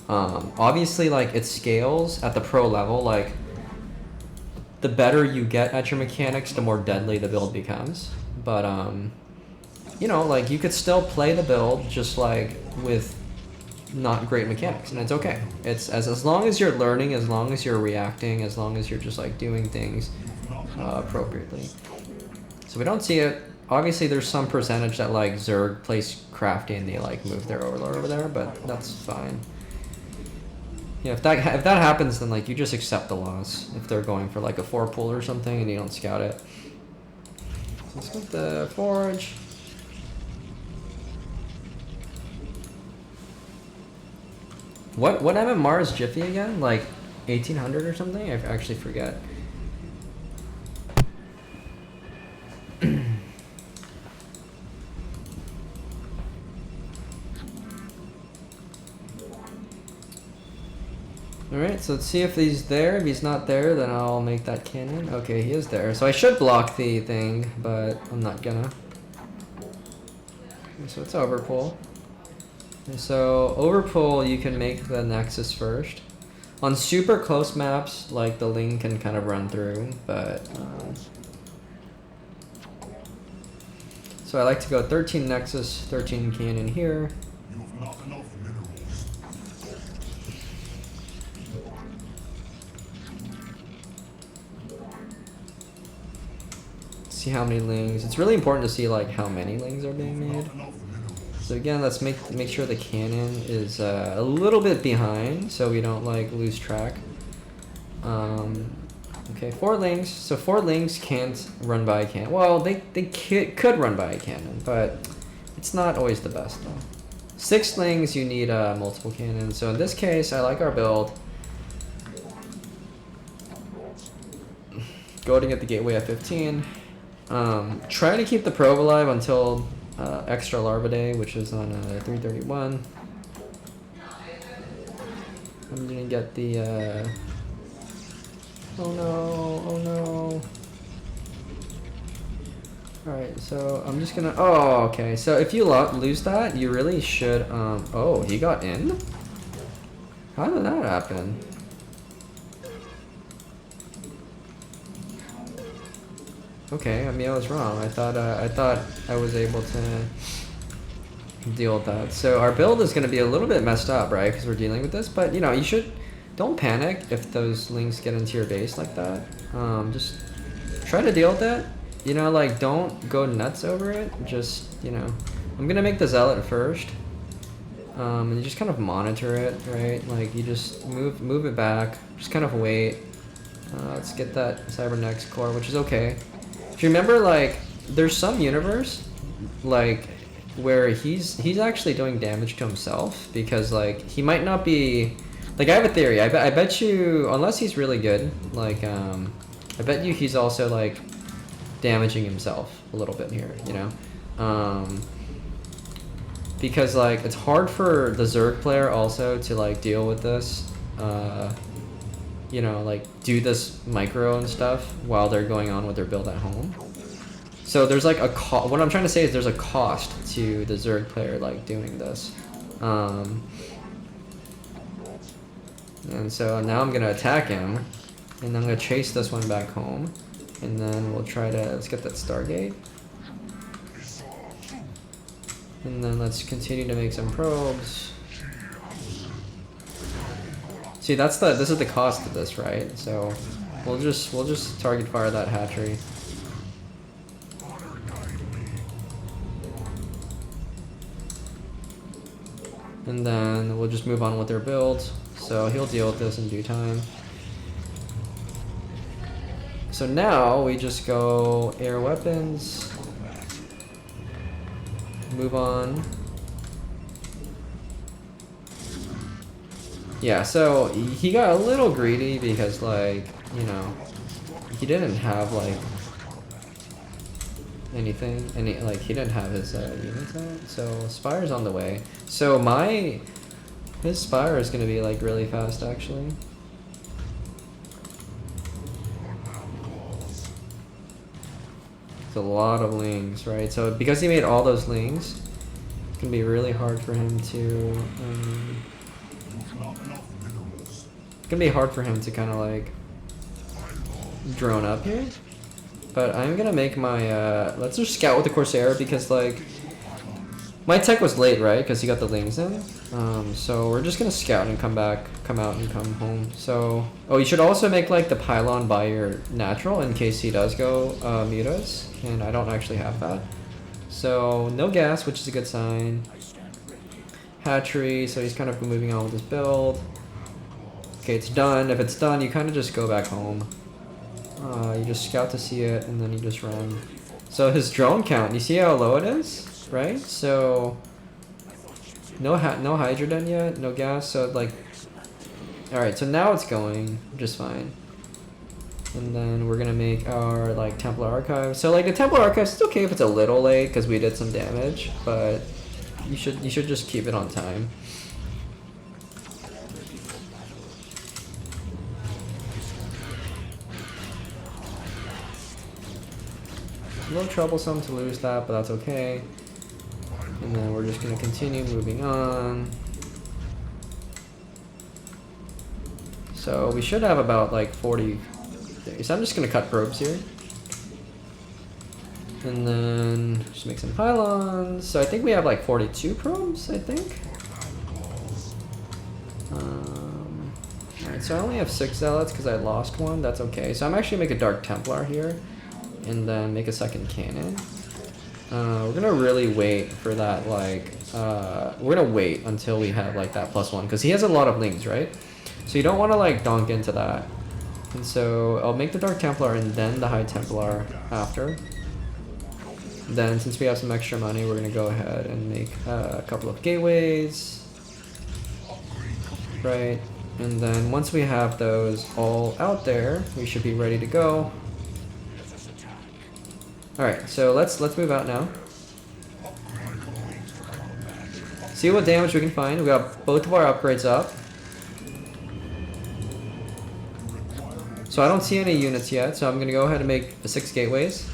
Obviously, like it scales at the pro level. Like the better you get at your mechanics, the more deadly the build becomes. But you know, like you could still play the build just like with not great mechanics, and it's okay. It's as long as you're learning, as long as you're reacting, as long as you're just like doing things appropriately. So we don't see it. Obviously, there's some percentage that like Zerg plays crafty and they like move their overlord over there, but that's fine. Yeah, if that happens, then like you just accept the loss if they're going for like a 4 pull or something and you don't scout it. So let's get the forge. What MMR is Jiffy again? Like 1800 or something? I actually forget. Alright, so let's see if he's there. If he's not there, then I'll make that cannon. Okay, he is there. So I should block the thing, but I'm not gonna. Okay, so it's overpull. And so overpull, you can make the nexus first. On super close maps, like the Ling can kind of run through, but so I like to go 13 nexus, 13 cannon here. See how many Lings. It's really important to see like how many Lings are being made. So again, let's make sure the cannon is a little bit behind, so we don't like lose track. Okay, 4 Lings. So 4 Lings can't run by a cannon. Well, they could run by a cannon, but it's not always the best though. 6 lings, you need multiple cannons. So in this case, I like our build. Go to get the gateway at 15. Try to keep the probe alive until extra larva day, which is on 331. I'm gonna get the oh no, oh no. Alright, so I'm just gonna, oh, okay. So if you lose that, you really should, oh, he got in? How did that happen? Okay, I mean, I was wrong. I thought I was able to deal with that. So our build is going to be a little bit messed up, right? Because we're dealing with this. But, you know, you should... Don't panic if those lings get into your base like that. Just try to deal with it. You know, like, don't go nuts over it. Just, you know... I'm going to make the zealot first. And you just kind of monitor it, right? Like, you just move it back. Just kind of wait. Let's get that Cybernex core, which is okay. If you remember, like, there's some universe, like, where he's actually doing damage to himself, because, like, he might not be, like, I have a theory, I bet you, unless he's really good, like, I bet you he's also, like, damaging himself a little bit here, you know, because, like, it's hard for the Zerg player also to, like, deal with this, you know, like, do this micro and stuff while they're going on with their build at home. So there's like a what I'm trying to say is there's a cost to the Zerg player, like, doing this. And so now I'm gonna attack him, and I'm gonna chase this one back home, and then we'll try to, let's get that Stargate. And then let's continue to make some probes. See, this is the cost of this, right? So we'll just target fire that hatchery. And then we'll just move on with their build. So he'll deal with this in due time. So now we just go air weapons. Move on. Yeah, so he got a little greedy because, like, you know, he didn't have, like, anything, like, he didn't have his units out. So Spire's on the way. So his Spire is gonna be, like, really fast, actually. It's a lot of lings, right? So because he made all those lings, it's gonna be really hard for him to it's gonna be hard for him to kind of, like, drone up here. But I'm gonna make my let's just scout with the Corsair, because, like, my tech was late, right? Because he got the lings in. So we're just gonna scout and come out and come home. So, oh, you should also make, like, the pylon by your natural in case he does go mutas, and I don't actually have that. So no gas, which is a good sign. Hatchery, so he's kind of moving on with his build. Okay, it's done. If it's done, you kind of just go back home. You just scout to see it, and then you just run. So his drone count, you see how low it is, right? So no Hydra done yet, no gas. So, like, all right. So now it's going just fine. And then we're gonna make our, like, Templar Archive. So, like, the Templar Archive, it's okay if it's a little late because we did some damage, but you should just keep it on time. A little troublesome to lose that, but that's okay. And then we're just gonna continue moving on. So we should have about, like, 40. So I'm just gonna cut probes here. And then just make some pylons. So I think we have, like, 42 probes, I think. Alright, so I only have 6 zealots because I lost one. That's okay. So I'm actually gonna make a Dark Templar here, and then make a second cannon. We're gonna really wait for that, like, we're gonna wait until we have, like, that +1, because he has a lot of lings, right? So you don't want to, like, donk into that. And so I'll make the Dark Templar and then the High Templar after. Then since we have some extra money, we're gonna go ahead and make a couple of gateways. Right, and then once we have those all out there, we should be ready to go. Alright, so let's move out now. See what damage we can find. We got both of our upgrades up. So I don't see any units yet, so I'm gonna go ahead and make the 6 gateways,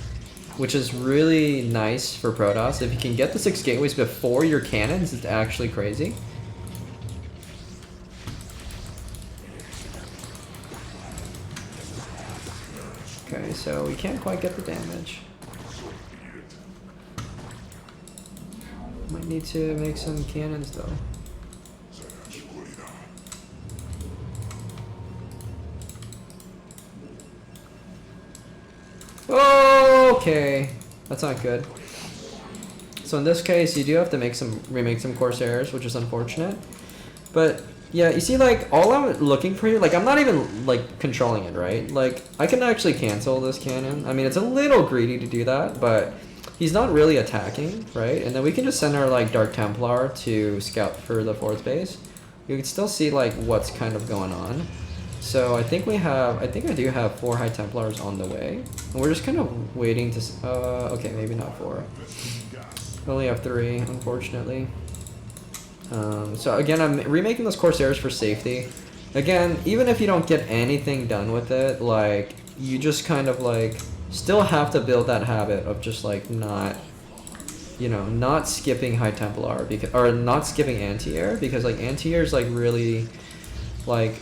which is really nice for Protoss. If you can get the 6 gateways before your cannons, it's actually crazy. Okay, so we can't quite get the damage. Might need to make some cannons though. Okay, that's not good. So in this case, you do have to remake some Corsairs, which is unfortunate. But yeah, you see, like, all I'm looking for here, like, I'm not even, like, controlling it, right? Like, I can actually cancel this cannon. I mean, it's a little greedy to do that, but he's not really attacking, right? And then we can just send our, like, Dark Templar to scout for the 4th base. You can still see, like, what's kind of going on. So I think I do have 4 High Templars on the way. And we're just kind of waiting to, okay, maybe not 4. We only have 3, unfortunately. So again, I'm remaking those Corsairs for safety. Again, even if you don't get anything done with it, like, you just kind of, like, still have to build that habit of just, like, not, you know, not skipping High Templar, because, or not skipping anti-air, because, like, anti-air is, like, really, like,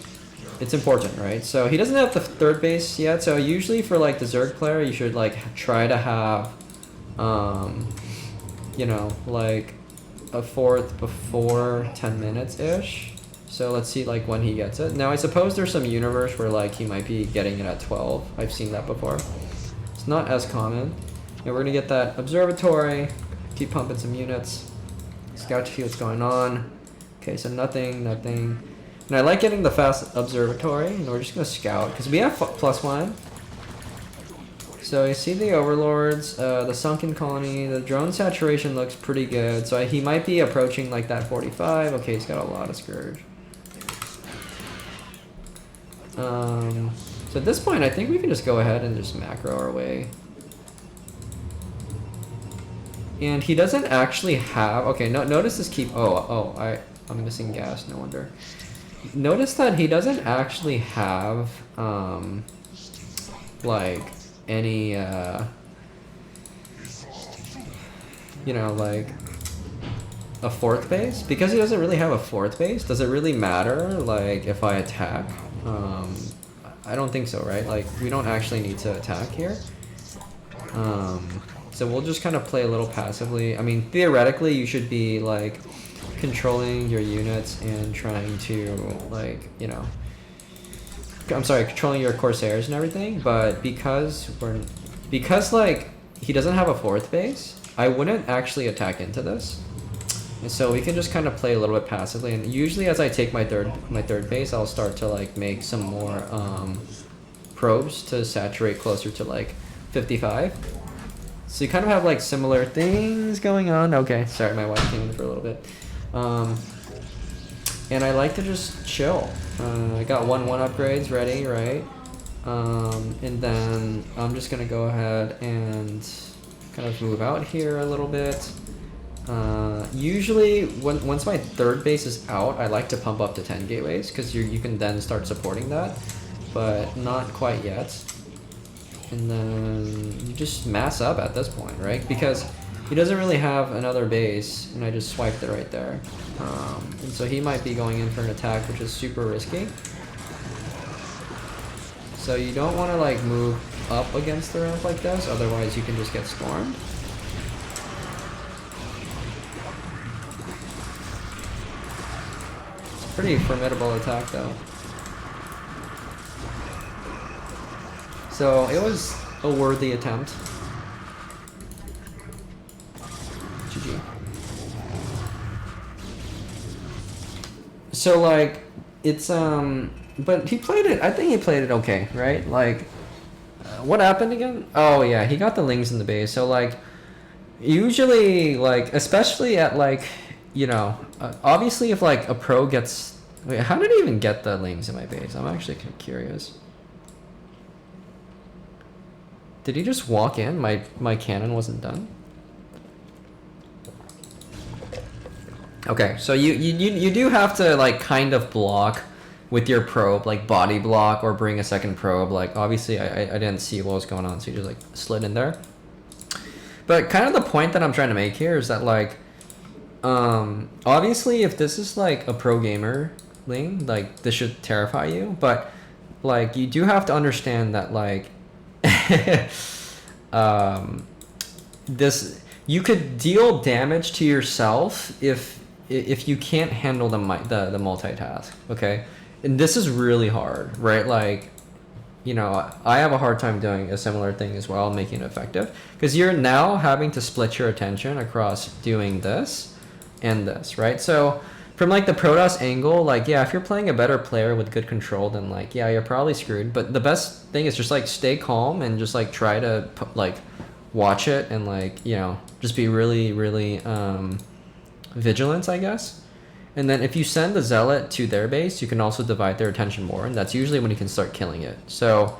it's important, right? So he doesn't have the 3rd base yet, so usually for, like, the Zerg player, you should, like, try to have, you know, like, a 4th before 10 minutes-ish. So let's see, like, when he gets it. Now, I suppose there's some universe where, like, he might be getting it at 12. I've seen that before. It's not as common. And we're gonna get that observatory, keep pumping some units, scout to see what's going on. Okay, so nothing. And I like getting the fast observatory, and we're just gonna scout, because we have +1. So you see the overlords, the sunken colony, the drone saturation looks pretty good. So he might be approaching like that 45. Okay, he's got a lot of Scourge. So at this point, I think we can just go ahead and just macro our way. And he doesn't actually have, okay, notice this keep, I'm missing gas, no wonder. Notice that he doesn't actually have, like, any, you know, like, a 4th base. Because he doesn't really have a 4th base, does it really matter, like, if I attack? I don't think so, right? Like, we don't actually need to attack here. So we'll just kind of play a little passively. I mean, theoretically, you should be, like, controlling your units and trying to, like, you know, controlling your Corsairs and everything, but because like he doesn't have a 4th base, I wouldn't actually attack into this. And so we can just kind of play a little bit passively, and usually as I take my third base, I'll start to like make some more probes to saturate closer to like 55. So you kind of have like similar things going on. Okay, sorry, my wife came in for a little bit. And I like to just chill. I got 1-1 upgrades ready, right? And then I'm just gonna go ahead and kind of move out here a little bit. Usually, once my 3rd base is out, I like to pump up to 10 gateways, because you can then start supporting that, but not quite yet. And then you just mass up at this point, right? Because he doesn't really have another base, and I just swiped it right there. And so he might be going in for an attack, which is super risky. So you don't want to like move up against the ramp like this, otherwise you can just get stormed. It's a pretty formidable attack though. So it was a worthy attempt. GG. So like, it's but he played it, I think he played it okay, right? Like, what happened again? Oh yeah, he got the lings in the base. So like, Usually, like, especially at like, you know, obviously if like a pro gets, wait, how did he even get the lings in my base? I'm actually curious. Did he just walk in? My cannon wasn't done. Okay, so you do have to like kind of block with your probe, like body block or bring a second probe. Like obviously I didn't see what was going on, so you just like slid in there. But kind of the point that I'm trying to make here is that like, obviously if this is like a pro gamer ling, like this should terrify you, but like you do have to understand that like, this, you could deal damage to yourself if you can't handle the multitask, okay? And this is really hard, right? Like, you know, I have a hard time doing a similar thing as well, making it effective, because you're now having to split your attention across doing this and this, right? So from like the Protoss angle, like, yeah, if you're playing a better player with good control, then like, yeah, you're probably screwed. But the best thing is just like stay calm and just like try to like watch it and like, you know, just be really, really vigilant, I guess. And then if you send the zealot to their base, you can also divide their attention more, and that's usually when you can start killing it. So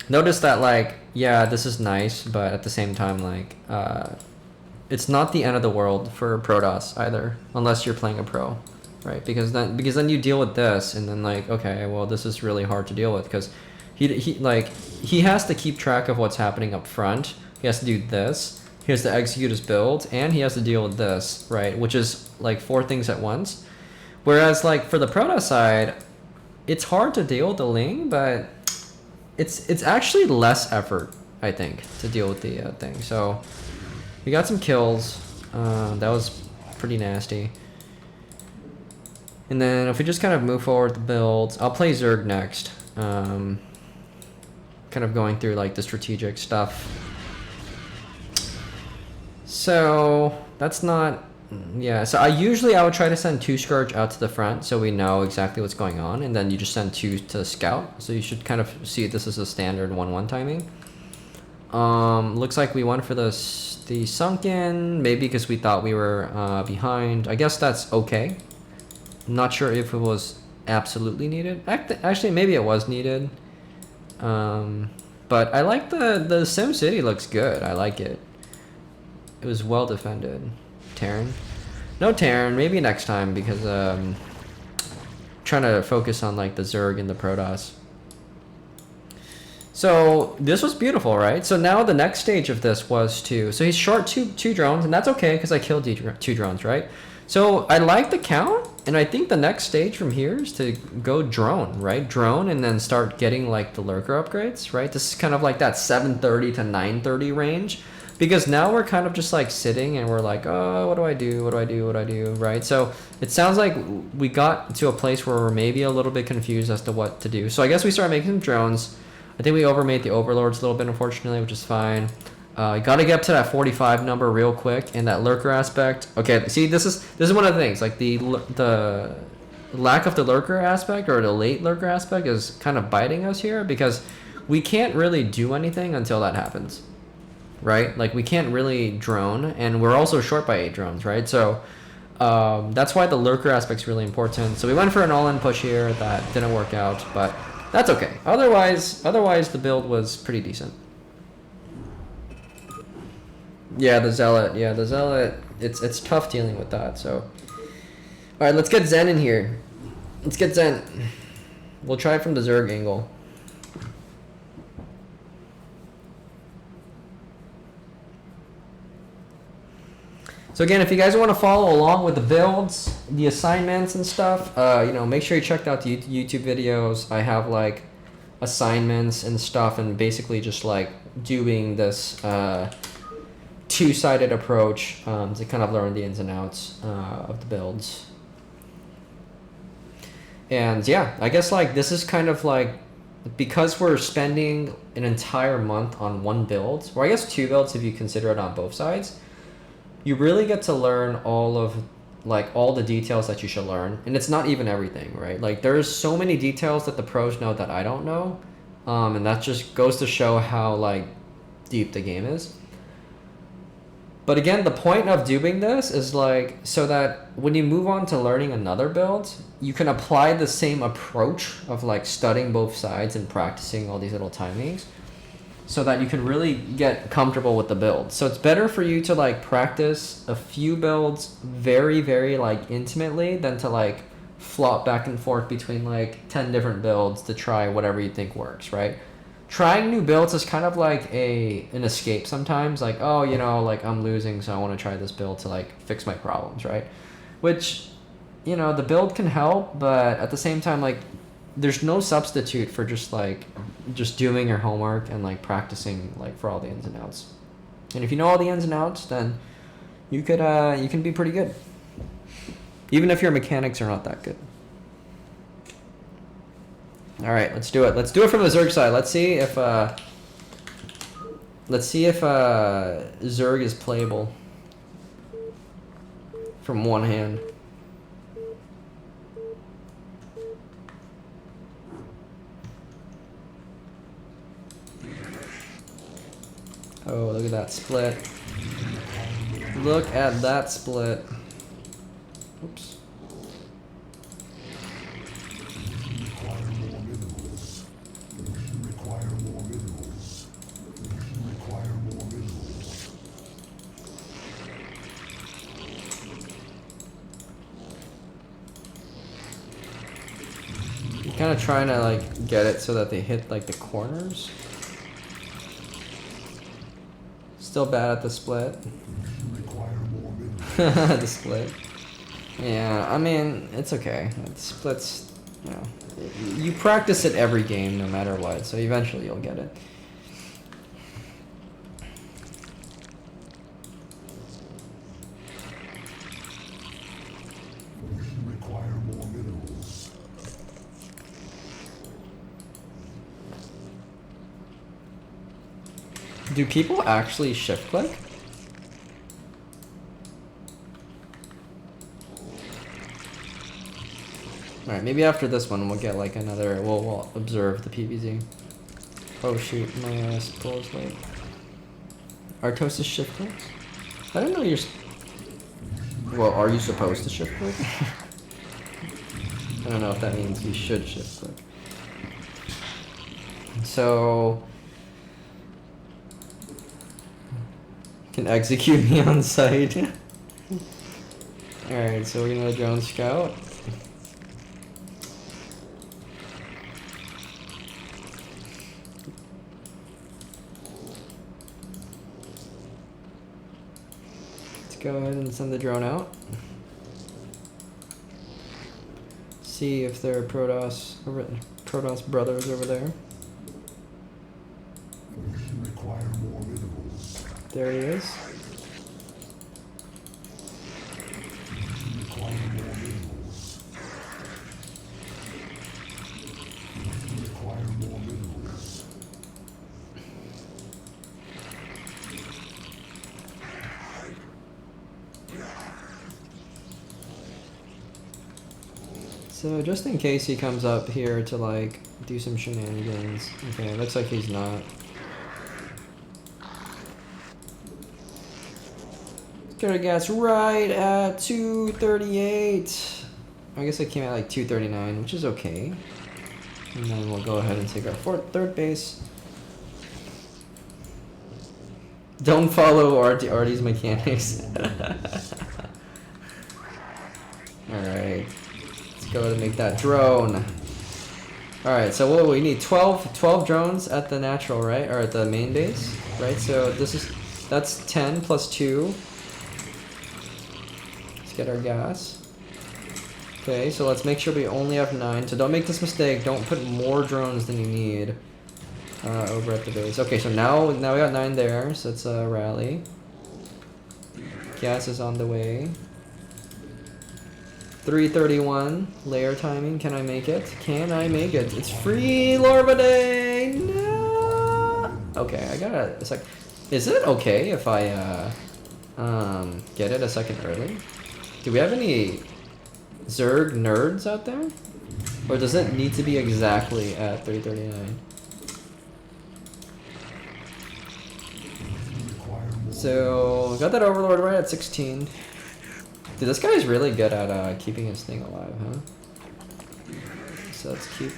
notice that like, yeah, this is nice, but at the same time, like, it's not the end of the world for Protoss either, unless you're playing a pro, right? Because then you deal with this, and then like, okay, well, this is really hard to deal with because he has to keep track of what's happening up front. He has to do this. He has to execute his build, and he has to deal with this, right? Which is like 4 things at once. Whereas like for the Protoss side, it's hard to deal with the ling, but it's actually less effort, I think, to deal with the thing. So we got some kills. That was pretty nasty. And then if we just kind of move forward the builds, I'll play Zerg next. Kind of going through like the strategic stuff. So that's not, yeah. So I would try to send 2 Scourge out to the front so we know exactly what's going on, and then you just send 2 to scout. So you should kind of see this as a standard 1-1 timing. Looks like we went for the sunken, maybe because we thought we were behind. I guess that's okay. I'm not sure if it was absolutely needed. Actually, maybe it was needed. But I like the Sim City looks good. I like it. It was well defended. Terran? No Terran, maybe next time because trying to focus on like the Zerg and the Protoss. So this was beautiful, right? So now the next stage of this was so he's short two drones, and that's okay because I killed 2 drones, right? So I like the count, and I think the next stage from here is to go drone, right? Drone, and then start getting like the lurker upgrades, right? This is kind of like that 730 to 930 range. Because now we're kind of just like sitting and we're like, oh, what do I do? What do I do? What do I do? Right? So it sounds like we got to a place where we're maybe a little bit confused as to what to do. So I guess we started making some drones. I think we overmade the overlords a little bit, unfortunately, which is fine. Got to get up to that 45 number real quick, and that lurker aspect. Okay, see, this is one of the things. Like the lack of the lurker aspect or the late lurker aspect is kind of biting us here because we can't really do anything until that happens. Right? Like we can't really drone, and we're also short by 8 drones, right? So that's why the lurker aspect's really important. So we went for an all-in push here that didn't work out, but that's okay. Otherwise the build was pretty decent. Yeah, the zealot. It's tough dealing with that. So all right, let's get Zen in here. Let's get Zen. We'll try it from the Zerg angle. So again, if you guys want to follow along with the builds, the assignments and stuff, you know, make sure you check out the YouTube videos. I have like assignments and stuff, and basically just like doing this 2-sided approach to kind of learn the ins and outs of the builds. And yeah, I guess like this is kind of like, because we're spending an entire month on 1 build, or I guess 2 builds if you consider it on both sides, you really get to learn all the details that you should learn. And it's not even everything, right? Like there's so many details that the pros know that I don't know. And that just goes to show how like deep the game is. But again, the point of doing this is like so that when you move on to learning another build, you can apply the same approach of like studying both sides and practicing all these little timings so that you can really get comfortable with the build. So it's better for you to like practice a few builds very, very like intimately than to like flop back and forth between like 10 different builds to try whatever you think works, right? Trying new builds is kind of like an escape sometimes, like, oh, you know, like I'm losing, so I want to try this build to like fix my problems, right? Which, you know, the build can help, but at the same time, like, there's no substitute for just doing your homework and like practicing like for all the ins and outs. And if you know all the ins and outs, then you can be pretty good, even if your mechanics are not that good. All right, let's do it. Let's do it from the Zerg side. Let's see if Zerg is playable from one hand. Oh, look at that split. Look at that split. Oops. Kind of trying to like get it so that they hit like the corners. Still bad at the split. The split. Yeah, I mean, it's okay. Splits, you know, you practice it every game no matter what, so eventually you'll get it. Do people actually shift click? Alright, maybe after this one we'll get like another, we'll observe the PVZ. Oh shoot, my scroll is late. Artos is shift click? I didn't know you're... Well, are you supposed to shift click? I don't know if that means you should shift click. So... Can execute me on site. Alright, so we're gonna drone scout. Let's go ahead and send the drone out. See if there are Protoss brothers over there. Require more minerals. There he is. Require more minerals. Require more minerals. So just in case he comes up here to like do some shenanigans. Okay, looks like he's not. Got our gas right at 238. I guess it came at like 239, which is okay. And then we'll go ahead and take our third base. Don't follow Artie's mechanics. Alright. Let's go ahead and make that drone. Alright, so what we need 12 drones at the natural, right? Or at the main base, right? So that's 10 plus 2. Get our gas. Okay, so let's make sure we only have 9. So don't make this mistake. Don't put more drones than you need over at the base. Okay, so now we got 9 there. So it's a rally. Gas is on the way. 331 layer timing. Can I make it? Can I make it? It's free Larva Day. No. Okay, I got a sec. Is it okay if I get it a second early? Do we have any Zerg nerds out there? Or does it need to be exactly at 339? So got that Overlord right at 16. Dude, this guy's really good at keeping his thing alive, huh? So let's keep.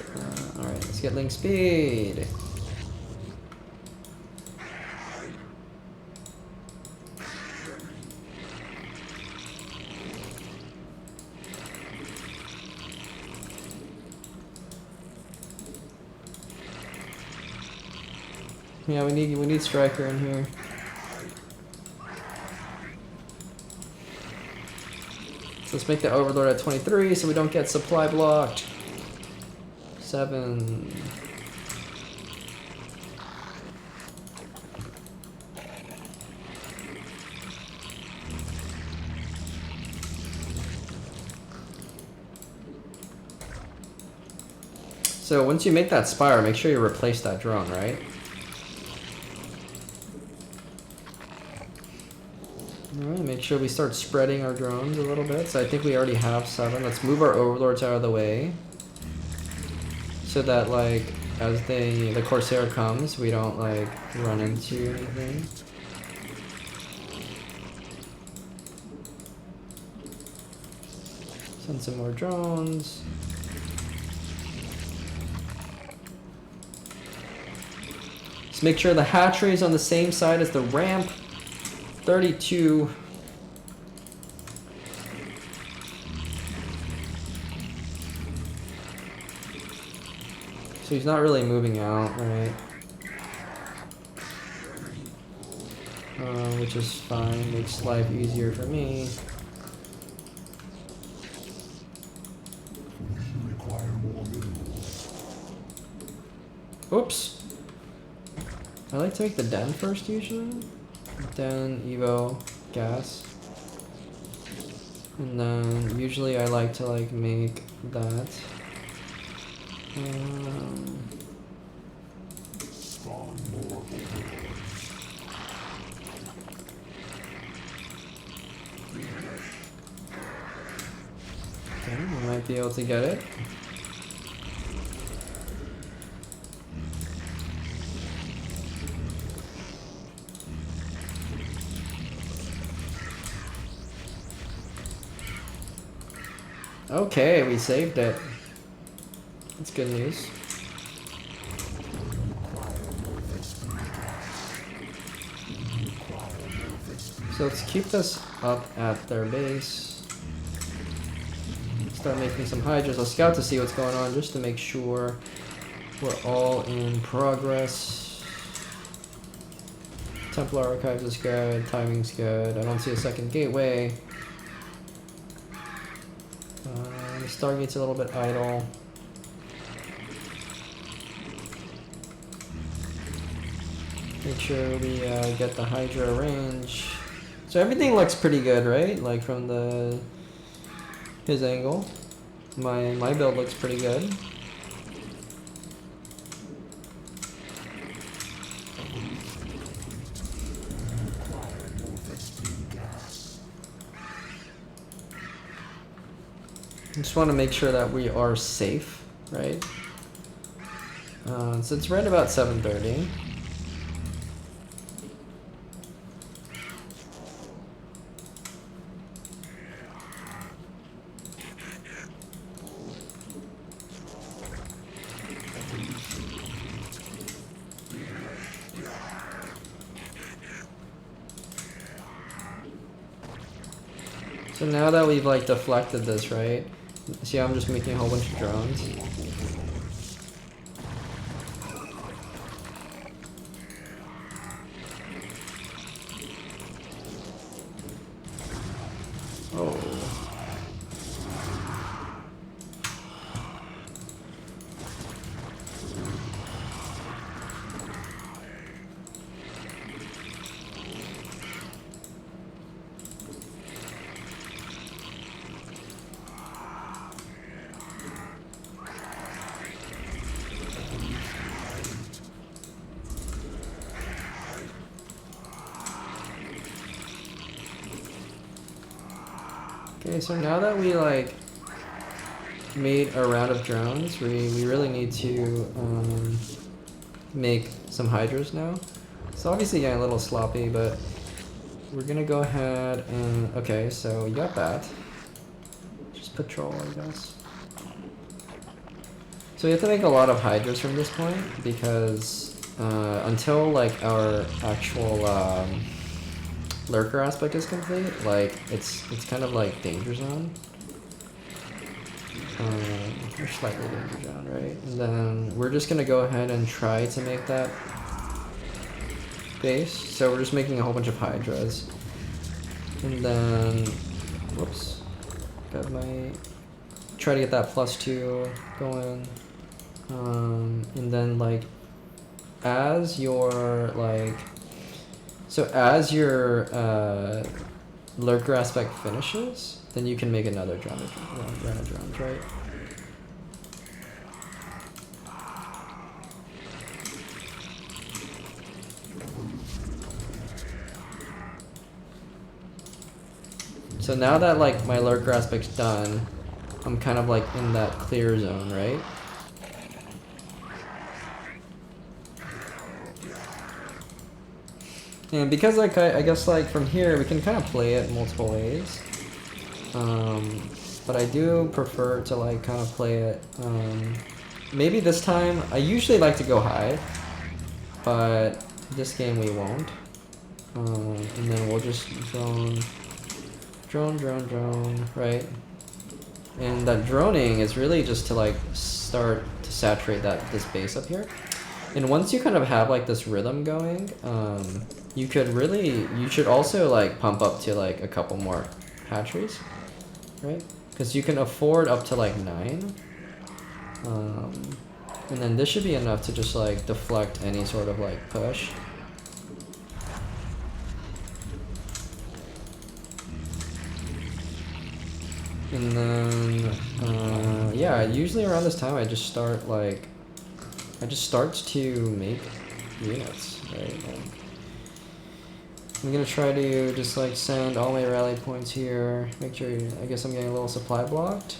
All right, let's get link speed. Yeah, we need Striker in here. So let's make the Overlord at 23 so we don't get supply blocked. 7. So once you make that spire, make sure you replace that drone, right? Alright, make sure we start spreading our drones a little bit. So I think we already have 7. Let's move our Overlords out of the way. So that, like, as the Corsair comes, we don't, like, run into anything. Send some more drones. Just make sure the hatchery is on the same side as the ramp. 32. So he's not really moving out, right? Which is fine, makes life easier for me. Require more minerals. Oops. I like to make the den first usually. Den, Evo, gas. And then usually I like to like make that. Spawn more overlords. Okay, we might be able to get it. Okay, we saved it. That's good news. So let's keep this up at their base. Start making some hydras. I'll scout to see what's going on just to make sure we're all in progress. Templar Archives is good, timing's good. I don't see a second gateway. The Stargate's a little bit idle. Make sure we get the Hydra range. So everything looks pretty good, right? Like from his angle. My build looks pretty good. Just want to make sure that we are safe, right? So it's right about 7:30. So now that we've like deflected this, right? See how I'm just making a whole bunch of drones? Oh. Okay, so now that we like made a round of drones, we really need to make some hydras now. It's obviously getting a little sloppy, but we're gonna go ahead and okay, so we got that. Just patrol, I guess. So we have to make a lot of hydras from this point because until like our actual lurker aspect is complete, like it's kind of like danger zone. Or slightly danger zone, right? And then we're just gonna go ahead and try to make that base. So we're just making a whole bunch of hydras. And then, whoops, got my, try to get that +2 going. And then like, as your like, so as your lurker aspect finishes, then you can make another round of drones, right? So now that like my lurker aspect's done, I'm kind of like in that clear zone, right? And because like I guess like from here we can kind of play it multiple ways. But I do prefer to like kind of play it, maybe this time, I usually like to go high, but this game we won't. And then we'll just drone, right? And that droning is really just to like start to saturate this base up here. And once you kind of have like this rhythm going, you should also like pump up to like a couple more hatcheries, right? Because you can afford up to like 9. And then this should be enough to just like deflect any sort of like push. And then, yeah, usually around this time I just start to make units, right? Like, I'm gonna try to just like send all my rally points here. Make sure, I guess I'm getting a little supply blocked.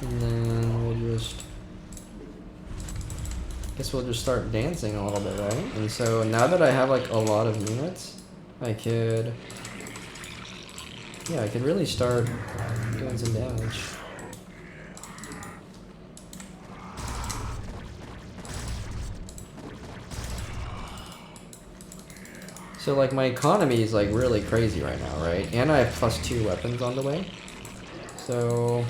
And then we'll just start dancing a little bit, right? And so now that I have like a lot of units, I could really start doing some damage. So like my economy is like really crazy right now, right? And I have +2 weapons on the way. So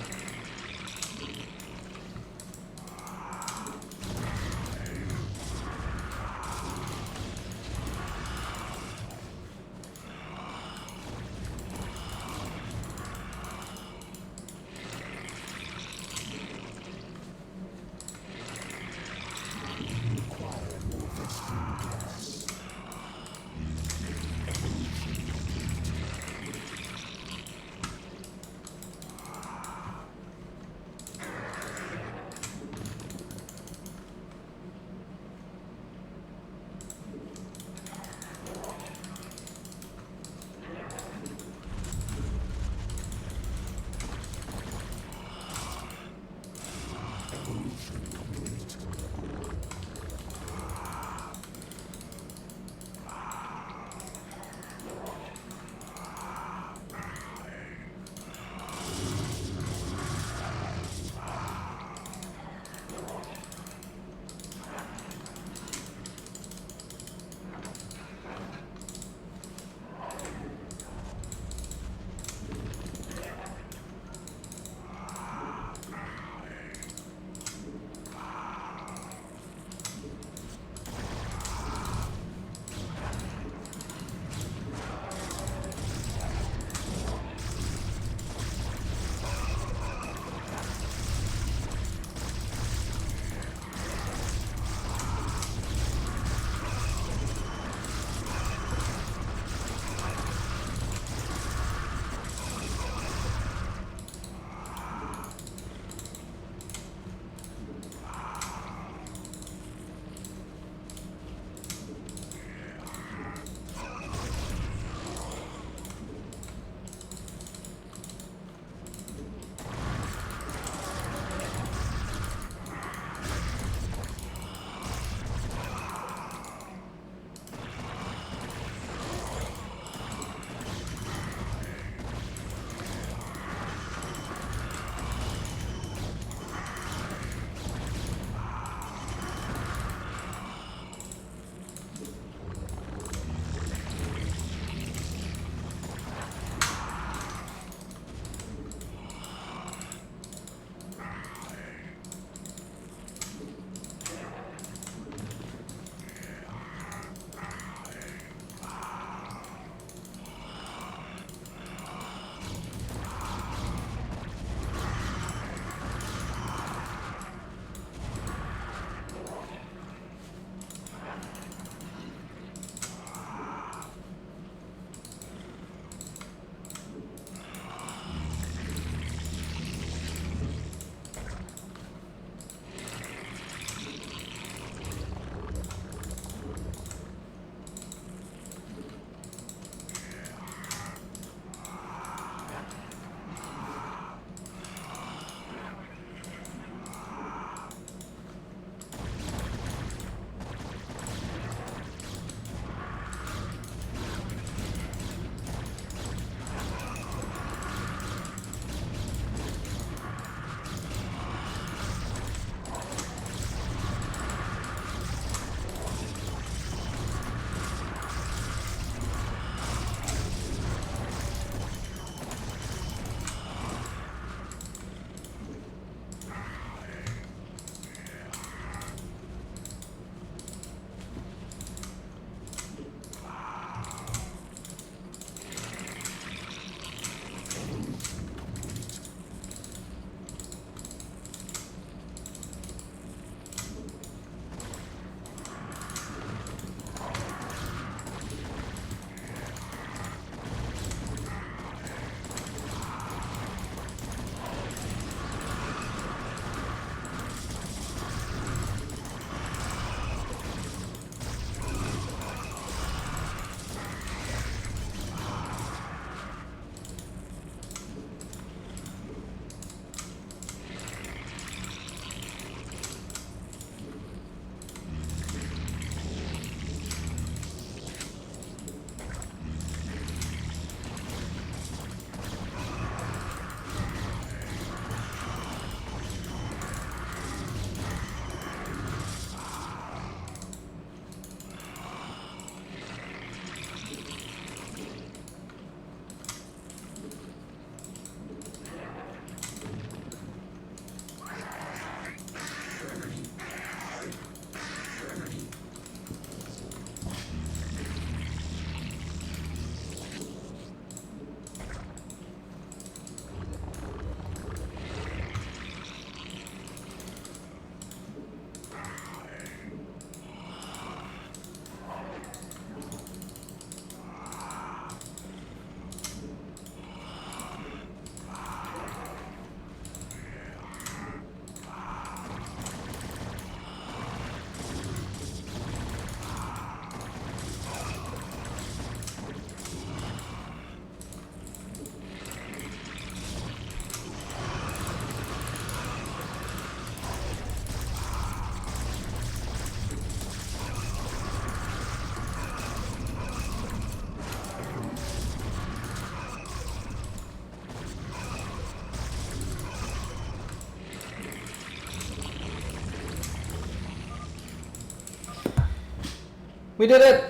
We did it!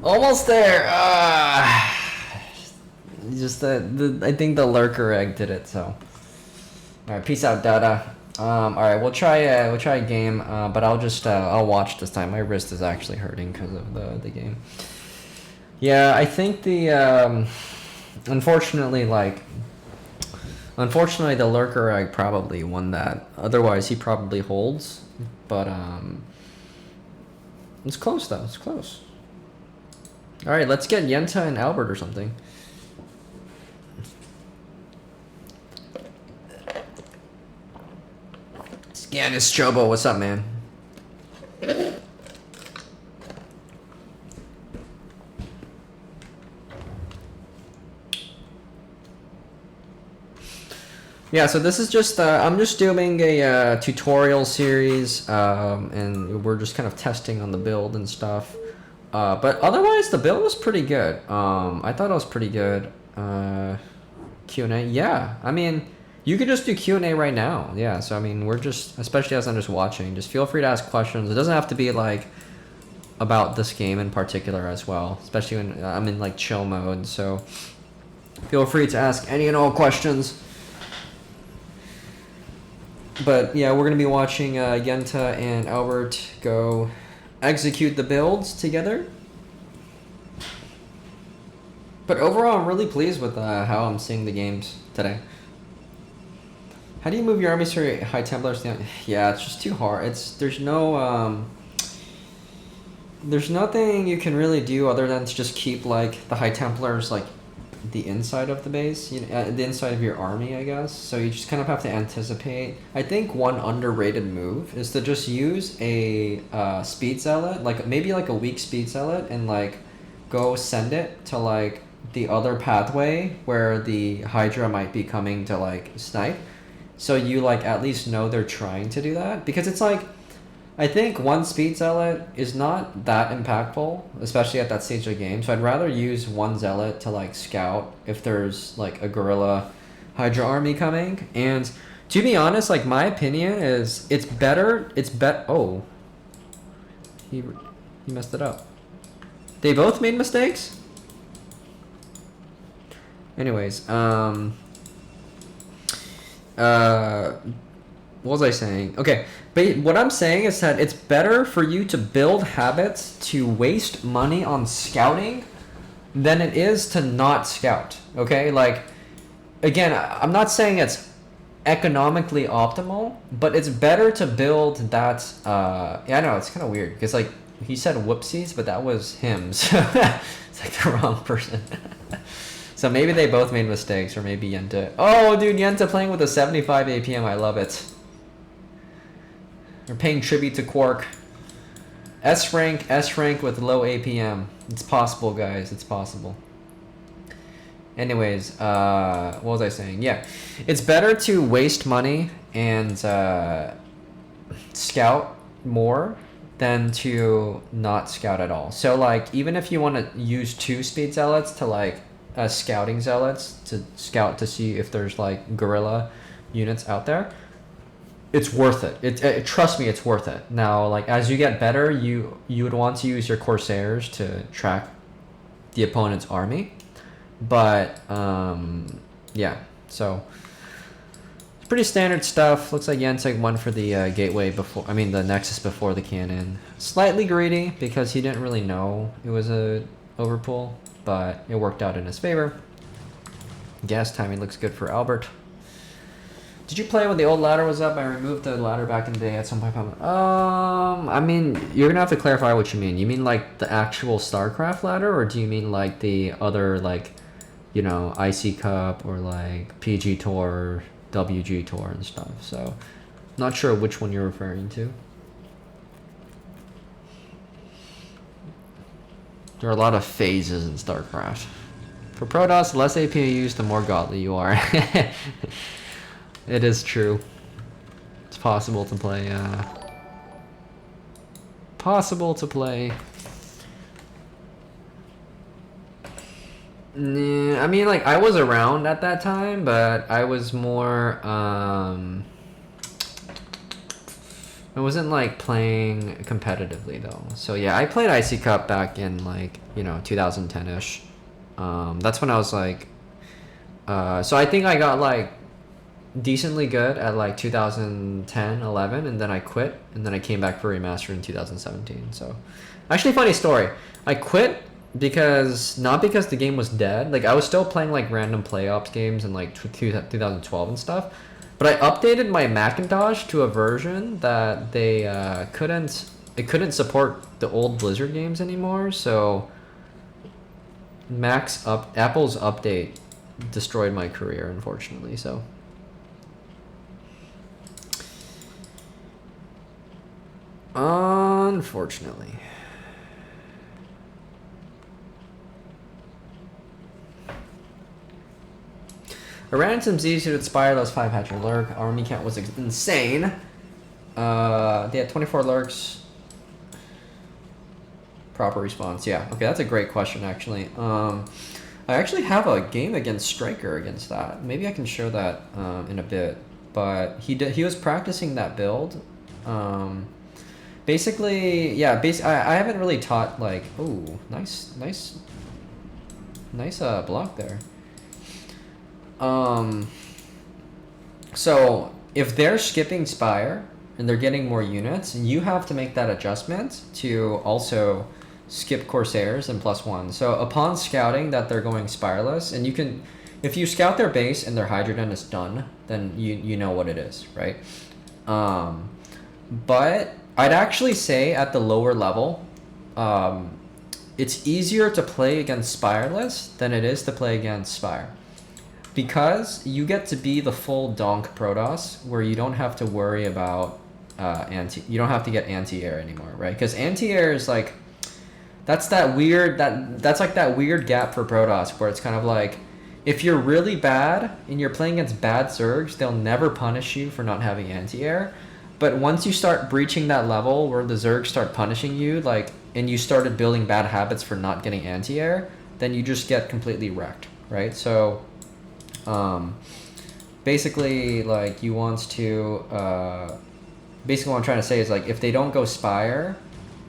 Almost there. Just I think the lurker egg did it. So, all right, peace out, Dada. All right, we'll try a game, but I'll watch this time. My wrist is actually hurting because of the game. Yeah, I think unfortunately the lurker egg probably won that. Otherwise, he probably holds. But it's close though. It's close. All right, let's get Yenta and Albert or something. Scanis Chobo, what's up, man? Yeah, so this is just, I'm just doing a tutorial series, and we're just kind of testing on the build and stuff. But otherwise, the build was pretty good. I thought it was pretty good. Q&A, yeah. I mean, you could just do Q&A right now. Yeah, so I mean, we're just, especially as I'm just watching, just feel free to ask questions. It doesn't have to be like about this game in particular as well, especially when I'm in like chill mode. So feel free to ask any and all questions. But yeah, we're going to be watching Yenta and Albert go execute the builds together. But overall, I'm really pleased with how I'm seeing the games today. How do you move your armies to High Templars? Yeah, it's just too hard. There's nothing you can really do other than to just keep like the High Templars like the inside of the base, the inside of your army, I guess. So you just kind of have to anticipate. I think one underrated move is to just use a speed zealot, like maybe like a weak speed zealot, and like go send it to like the other pathway where the Hydra might be coming to like snipe. So you like at least know they're trying to do that, because it's like, I think one speed zealot is not that impactful, especially at that stage of the game. So I'd rather use one zealot to like scout if there's like a guerrilla Hydra army coming. And to be honest, like my opinion is it's better. Oh, he messed it up. They both made mistakes. Anyways, what was I saying? Okay, but what I'm saying is that it's better for you to build habits to waste money on scouting than it is to not scout, okay? Like, again, I'm not saying it's economically optimal, but it's better to build that, yeah, I know, it's kind of weird, because, like, he said whoopsies, but that was him, so it's like the wrong person. So maybe they both made mistakes, or maybe Yenta. Oh, dude, Yenta playing with a 75 APM, I love it. We're paying tribute to Quark. S rank with low APM. It's possible, guys. It's possible. Anyways, what was I saying? Yeah, it's better to waste money and scout more than to not scout at all. So, like, even if you want to use 2 speed zealots to, like, scouting zealots to scout to see if there's, like, guerrilla units out there, it's worth it. Trust me, it's worth it. Now, like, as you get better, you would want to use your Corsairs to track the opponent's army. But, yeah, so it's pretty standard stuff. Looks like Yenteg won for the gateway the Nexus before the cannon. Slightly greedy because he didn't really know it was a overpull, but it worked out in his favor. Gas timing looks good for Albert. Did you play when the old ladder was up? I removed the ladder back in the day at some point. I mean, you're gonna have to clarify what you mean. You mean like the actual StarCraft ladder, or do you mean like the other, like, you know, IC Cup or like PG Tour, WG Tour and stuff? So, not sure which one you're referring to. There are a lot of phases in StarCraft. For Protoss, the less AP you use, the more godly you are. It is true. It's possible to play, I mean, like, I was around at that time, but I was more, I wasn't, like, playing competitively, though. So, yeah, I played Icy Cup back in, like, you know, 2010-ish. That's when I was, like, so I think I got, like, decently good at, like, 2010, 11, and then I quit, and then I came back for Remastered in 2017, so. Actually, funny story. I quit not because the game was dead. Like, I was still playing like random playoffs games in like 2012 and stuff, but I updated my Macintosh to a version that they couldn't support the old Blizzard games anymore. So Apple's update destroyed my career, unfortunately. So. Unfortunately. I ran into some Z-suited Spireless 5 Hatcher Lurk. Army count was insane. They had 24 lurks. Proper response. Yeah. Okay, that's a great question, actually. I actually have a game against Striker against that. Maybe I can show that in a bit. But he was practicing that build. Basically, yeah. I haven't really taught like. Oh, nice block there. So if they're skipping Spire and they're getting more units, you have to make that adjustment to also skip Corsairs and +1. So upon scouting that they're going Spireless, and you can, if you scout their base and their Hydrogen is done, then you know what it is, right? But I'd actually say at the lower level, it's easier to play against Spireless than it is to play against Spire. Because you get to be the full donk Protoss, where you don't have to worry about you don't have to get anti-air anymore, right? Because anti-air is like, that's like that weird gap for Protoss, where it's kind of like, if you're really bad and you're playing against bad Zergs, they'll never punish you for not having anti-air. But once you start breaching that level where the Zergs start punishing you, like, and you started building bad habits for not getting anti-air, then you just get completely wrecked, right? So basically, like, you want to basically what I'm trying to say is, like, if they don't go Spire,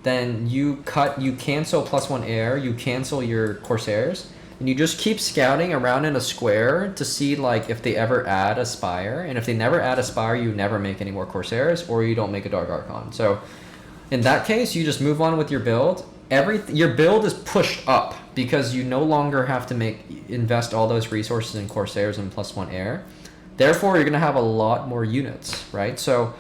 then you cancel +1 air, you cancel your Corsairs, and you just keep scouting around in a square to see, like, if they ever add a Spire. And if they never add a Spire, you never make any more Corsairs, or you don't make a Dark Archon. So in that case, you just move on with your build. Your build is pushed up because you no longer have to invest all those resources in Corsairs and +1 air. Therefore, you're going to have a lot more units, right? So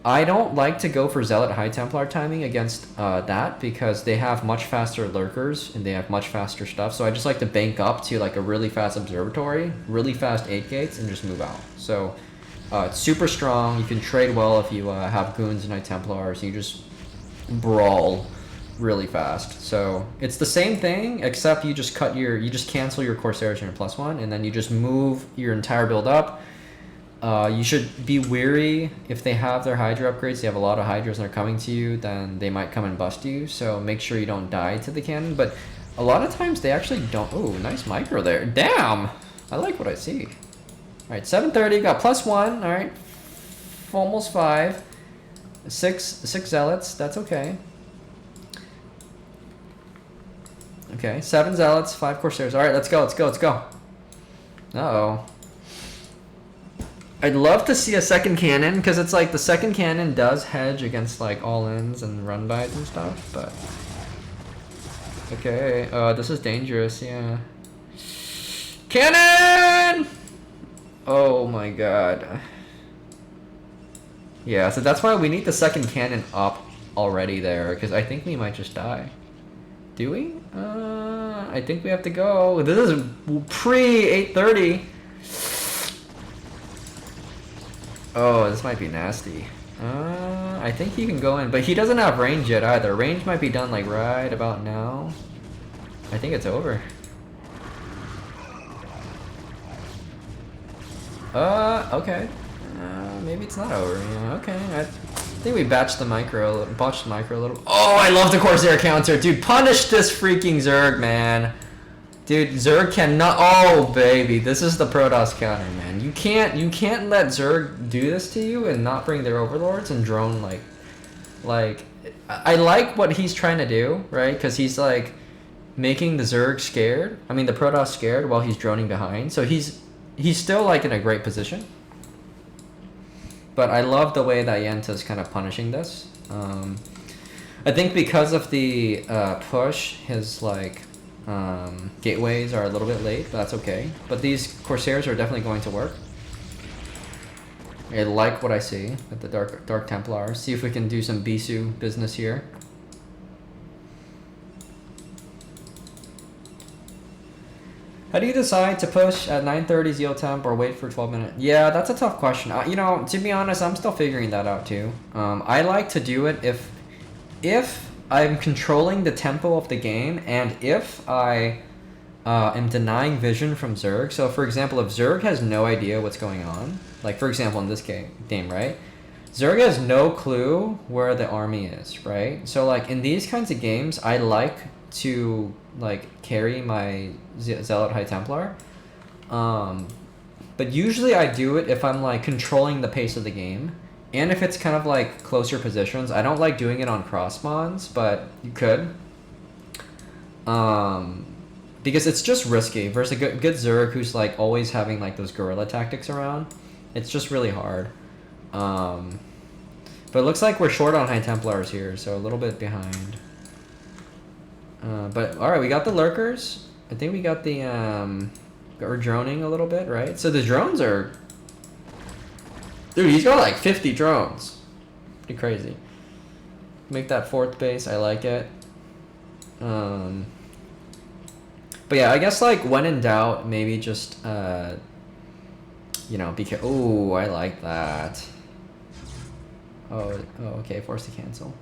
I don't like to go for Zealot High Templar timing against that, because they have much faster lurkers and they have much faster stuff. So I just like to bank up to like a really fast observatory, really fast 8 gates, and just move out. So it's super strong. You can trade well if you have goons and High Templars. You just brawl really fast. So it's the same thing, except you just cancel your Corsairs and your +1, and then you just move your entire build up. You should be wary if they have their Hydra upgrades. They have a lot of Hydras and they're coming to you, then they might come and bust you. So make sure you don't die to the cannon. But a lot of times they actually don't. Oh, nice micro there. Damn! I like what I see. Alright, 730, got +1. Alright, almost 5. 6 Zealots, that's okay. Okay, 7 Zealots, 5 Corsairs. Alright, let's go. Uh-oh. I'd love to see a second cannon, because it's like the second cannon does hedge against like all-ins and run-bys and stuff, but... Okay, this is dangerous, yeah. Cannon! Oh my god. Yeah, so that's why we need the second cannon up already there, because I think we might just die. Do we? I think we have to go. This is pre-8:30. Oh, this might be nasty. I think he can go in, but he doesn't have range yet either. Range might be done like right about now. I think it's over. Okay. Maybe it's not over. Yeah, okay. I think we botched the micro a little. Oh, I love the Corsair counter, dude. Punish this freaking Zerg, man. Dude, Zerg cannot. Oh baby, this is the Protoss counter, man. You can't let Zerg do this to you and not bring their overlords and drone like. I like what he's trying to do, right? Because he's like making the Zerg scared. I mean the Protoss scared while he's droning behind. So he's still like in a great position. But I love the way that Yenta's kind of punishing this. I think because of the push, his like gateways are a little bit late, but that's okay. But these Corsairs are definitely going to work. I like what I see with the Dark Templars. See if we can do some Bisu business here. How do you decide to push at 9:30 Zeal Temp or wait for 12 minutes? Yeah, that's a tough question. You know, to be honest, I'm still figuring that out too. I like to do it if I'm controlling the tempo of the game and if I am denying vision from Zerg. So for example, if Zerg has no idea what's going on, like for example in this game, right? Zerg has no clue where the army is, right? So like in these kinds of games, I like to like carry my Zealot High Templar. But usually I do it if I'm like controlling the pace of the game. And if it's kind of like closer positions. I don't like doing it on cross spawns, but you could. Because it's just risky versus a good Zerg who's like always having like those guerrilla tactics around. It's just really hard. But it looks like we're short on High Templars here, so a little bit behind. But alright, we got the lurkers. I think we got the we're droning a little bit, right? So the drones are, dude, he's got like 50 drones. Pretty crazy. Make that fourth base, I like it. But yeah, I guess like when in doubt, maybe just you know, be careful. Oh, I like that. Oh, okay, forced to cancel.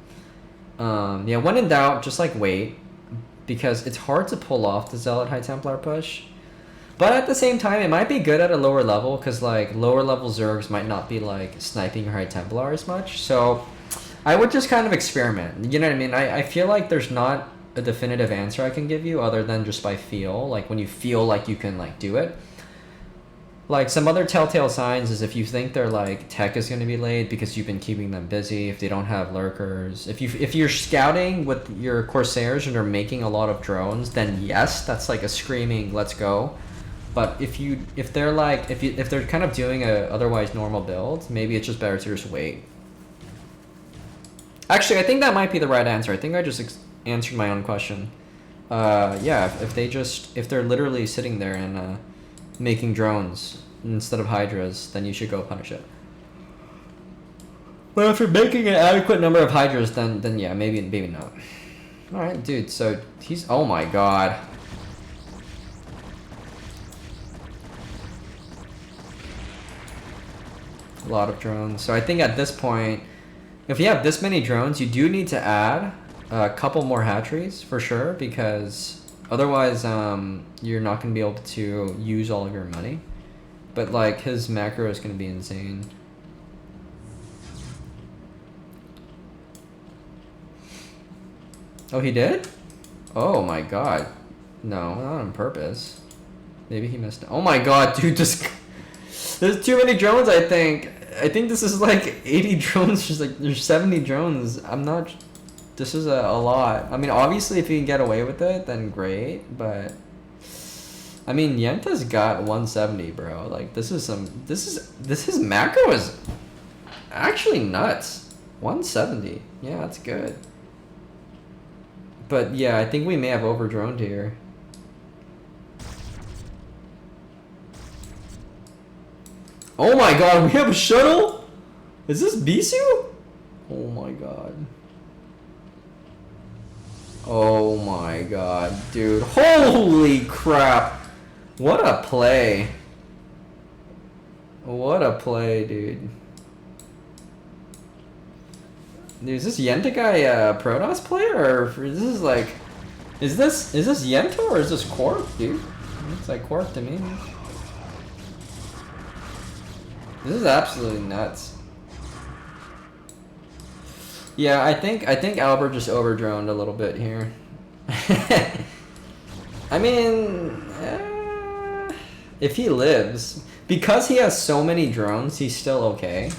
Yeah, when in doubt, just like wait, because it's hard to pull off the Zealot High Templar push. But at the same time, it might be good at a lower level, because like lower level Zergs might not be like sniping your High Templar as much. So I would just kind of experiment. You know what I mean? I feel like there's not a definitive answer I can give you other than just by feel. Like when you feel like you can like do it. Like some other telltale signs is if you think their like tech is going to be late because you've been keeping them busy, if they don't have lurkers, if you're scouting with your Corsairs and are making a lot of drones, then yes, that's like a screaming let's go. But if they're like if they're kind of doing a otherwise normal build, maybe it's just better to just wait. Actually, I think that might be the right answer. I think I just answered my own question. Yeah, if they're literally sitting there and making drones instead of hydras, then you should go punish it. But if you're making an adequate number of hydras, then yeah, maybe not. All right, dude. So he's, oh my god. A lot of drones. So I think at this point, if you have this many drones, you do need to add a couple more hatcheries for sure, because otherwise you're not going to be able to use all of your money. But like his macro is going to be insane. Oh, he did? Oh my god. No, not on purpose. Maybe he missed it. Oh my god, dude, just there's too many drones, I think. I think this is like 80 drones, just like there's 70 drones. I'm not, this is a lot. I mean, obviously if you can get away with it, then great, but I mean, Yenta's got 170, bro. Like this is his macro is actually nuts. 170. Yeah, that's good. But yeah, I think we may have over-droned here. Oh my god, we have a shuttle? Is this Bisu? Oh my god. Oh my god, dude. Holy crap. What a play. What a play, dude. Dude, is this Yenta guy a Protoss player, or this is like, is this Yenta or is this Quark, dude? It's like Quark to me. This is absolutely nuts. Yeah, I think Albert just overdroned a little bit here. I mean, if he lives, because he has so many drones, he's still okay.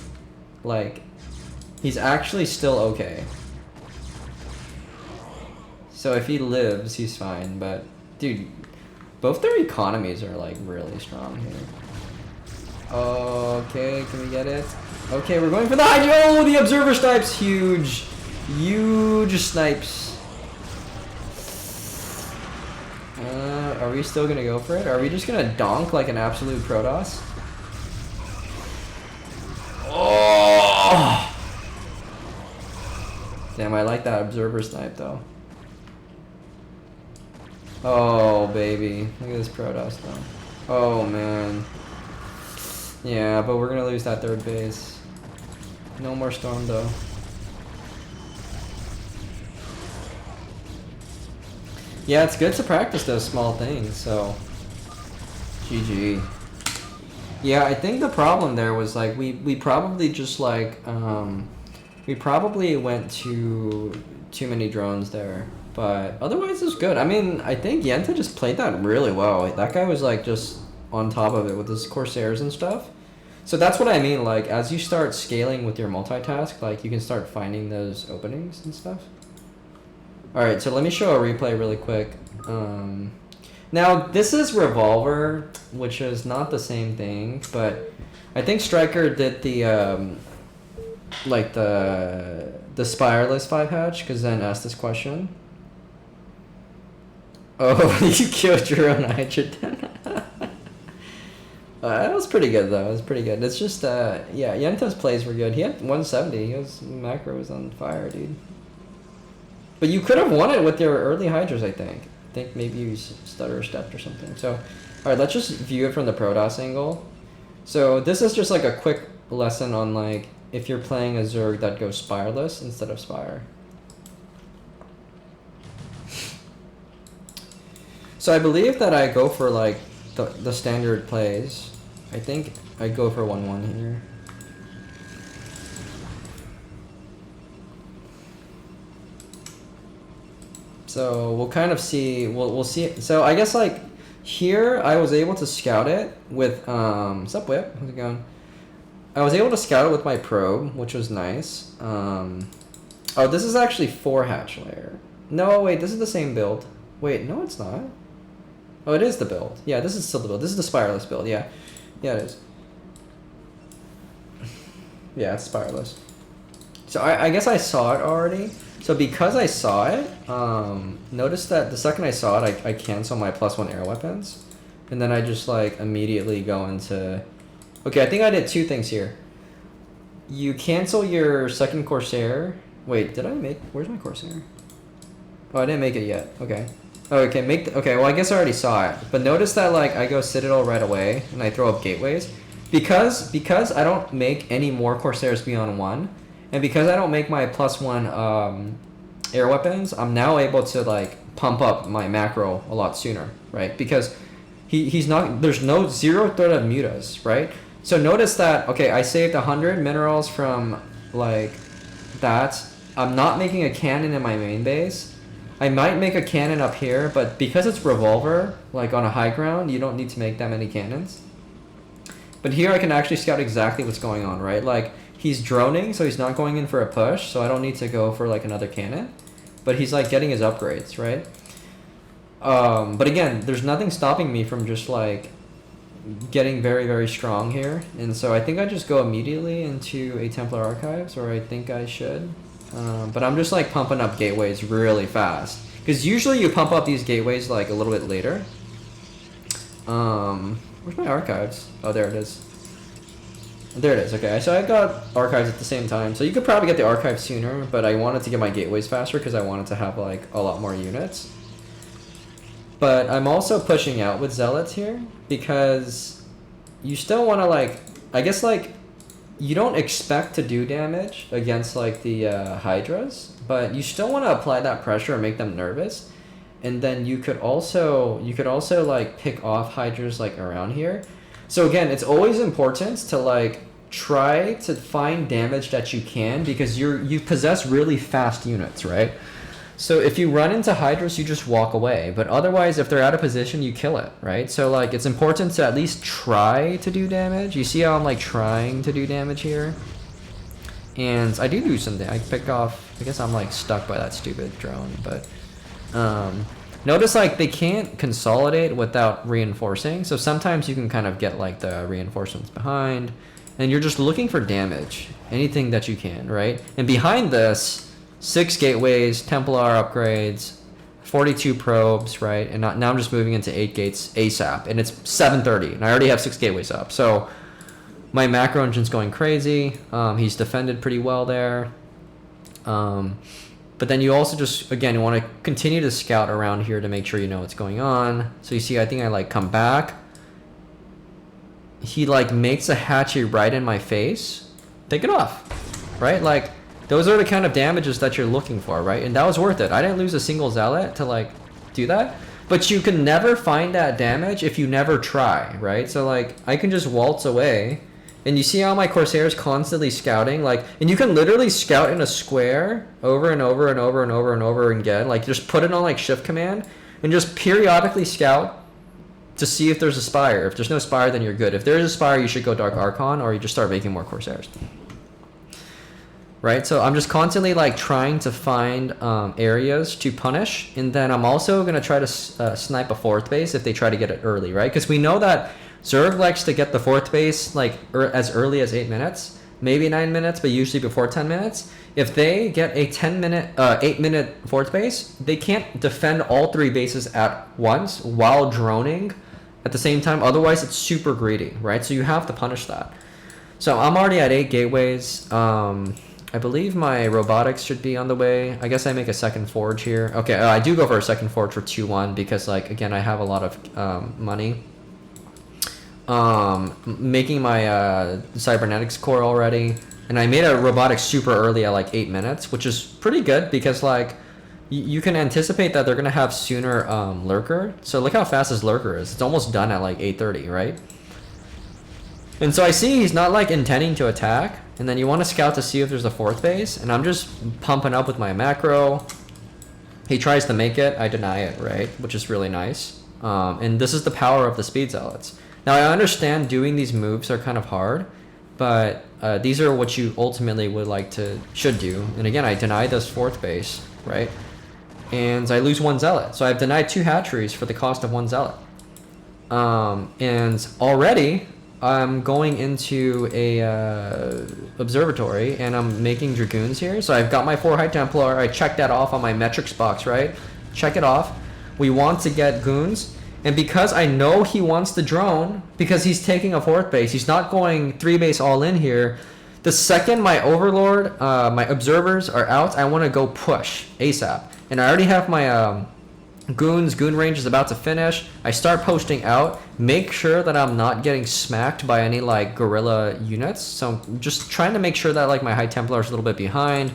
Like, he's actually still okay. So if he lives, he's fine. But dude, both their economies are like really strong here. Okay, can we get it? Okay, we're going for the high. Oh, the observer snipes, huge, huge snipes. Are we still gonna go for it? Are we just gonna donk like an absolute Protoss? Oh! Damn, I like that observer snipe though. Oh baby, look at this Protoss though. Oh man. Yeah, but we're gonna lose that third base. No more storm though. Yeah, it's good to practice those small things, so GG. Yeah, I think the problem there was like we probably just like we probably went too many drones there, but otherwise it's good. I mean, I think Yenta just played that really well. That guy was like just on top of it with his Corsairs and stuff. So that's what I mean, like as you start scaling with your multitask, like you can start finding those openings and stuff. Alright, so let me show a replay really quick. Now, this is Revolver, which is not the same thing, but I think Striker did the, like the Spireless 5-hatch, because then asked this question. Oh, you killed your own hydrogen. That was pretty good, though. It was pretty good. It's just, yeah, Yenta's plays were good. He had 170. Macro was on fire, dude. But you could have won it with your early Hydras, I think. I think maybe you stutter stepped or something. So, alright, let's just view it from the Protoss angle. So this is just like a quick lesson on like if you're playing a Zerg that goes Spireless instead of Spire. So I believe that I go for like the standard plays. I think I go for 1-1 here. So we'll kind of see, we'll see. So I guess like here I was able to scout it with, what's up Whip, how's it going? I was able to scout it with my probe, which was nice. Oh, this is actually 4-hatch layer. No, wait, this is the same build. Wait, no it's not. Oh, it is the build. Yeah, this is still the build. This is the Spireless build, yeah. Yeah, it is. Yeah, it's Spireless. So I guess I saw it already. So because I saw it, notice that the second I saw it, I cancel my +1 air weapons. And then I just like immediately go into... Okay, I think I did two things here. You cancel your second Corsair. Wait, did I make... Where's my Corsair? Oh, I didn't make it yet. Okay. Oh, okay, okay, well I guess I already saw it. But notice that like I go Citadel right away and I throw up gateways. Because I don't make any more Corsairs beyond 1. And because I don't make my +1 air weapons, I'm now able to like pump up my macro a lot sooner, right? Because he's not, there's no zero threat of mutas, right? So notice that, okay, I saved 100 minerals from like that. I'm not making a cannon in my main base. I might make a cannon up here, but because it's Revolver, like on a high ground, you don't need to make that many cannons. But here I can actually scout exactly what's going on, right? Like, he's droning, so he's not going in for a push, so I don't need to go for like another cannon. But he's like getting his upgrades, right? But again, there's nothing stopping me from just like getting very, very strong here. And so I think I just go immediately into a Templar Archives, or I think I should. But I'm just like pumping up gateways really fast. Because usually you pump up these gateways like a little bit later. Where's my archives? Oh, there it is. There it is, okay. So I got archives at the same time. So you could probably get the archives sooner, but I wanted to get my gateways faster because I wanted to have like a lot more units. But I'm also pushing out with Zealots here because you still want to like, I guess like, you don't expect to do damage against like the Hydras, but you still want to apply that pressure and make them nervous. And then you could also like pick off Hydras like around here. So again, it's always important to like try to find damage that you can because you possess really fast units, right? So if you run into Hydras, you just walk away. But otherwise, if they're out of position, you kill it, right? So like, it's important to at least try to do damage. You see how I'm like trying to do damage here? And I do something. I pick off, I guess I'm like stuck by that stupid drone, but notice like they can't consolidate without reinforcing. So sometimes you can kind of get like the reinforcements behind and you're just looking for damage, anything that you can, right? And behind this, 6 gateways, Templar upgrades, 42 probes, right? And now I'm just moving into 8 gates ASAP, and it's 7:30, and I already have 6 gateways up. So my macro engine's going crazy. He's defended pretty well there. But then you also just, again, you want to continue to scout around here to make sure you know what's going on. So you see, I think I like come back. He like makes a hatchet right in my face. Take it off, right? Like, those are the kind of damages that you're looking for, right? And that was worth it. I didn't lose a single zealot to like do that. But you can never find that damage if you never try, right? So like, I can just waltz away. And you see how my Corsair's constantly scouting? Like, and you can literally scout in a square over and over and over and over and over again. Like, just put it on like shift command and just periodically scout to see if there's a spire. If there's no spire, then you're good. If there is a spire, you should go Dark Archon, or you just start making more Corsairs. Right, so I'm just constantly like trying to find areas to punish, and then I'm also gonna try to snipe a 4th base if they try to get it early, right? Because we know that Zerg likes to get the 4th base like as early as 8 minutes, maybe 9 minutes, but usually before 10 minutes. If they get a 8-minute 4th base, they can't defend all 3 bases at once while droning at the same time. Otherwise, it's super greedy, right? So you have to punish that. So I'm already at 8 gateways. I believe my robotics should be on the way. I guess I make a second forge here. Okay, I do go for a second forge for 2-1 because, like, again, I have a lot of money. Making my cybernetics core already. And I made a robotics super early at, like, 8 minutes, which is pretty good because, like, you can anticipate that they're going to have sooner Lurker. So look how fast his Lurker is. It's almost done at, like, 8:30, right? And so I see he's not like intending to attack, and then you want to scout to see if there's a 4th base, and I'm just pumping up with my macro. He tries to make it, I deny it, right? Which is really nice. And this is the power of the speed zealots. Now I understand doing these moves are kind of hard, but these are what you ultimately should do. And again, I deny this 4th base, right? And I lose 1 zealot. So I've denied 2 hatcheries for the cost of 1 zealot. And already I'm going into a observatory, and I'm making dragoons here. So I've got my 4 High Templar. I checked that off on my metrics box, right? Check it off. We want to get goons, and because I know he wants the drone, because he's taking a 4th base, he's not going 3 base all in here. The second my overlord, my observers are out, I want to go push ASAP. And I already have my goon range is about to finish. I start posting out, make sure that I'm not getting smacked by any like guerrilla units. So I'm just trying to make sure that like my High Templar is a little bit behind.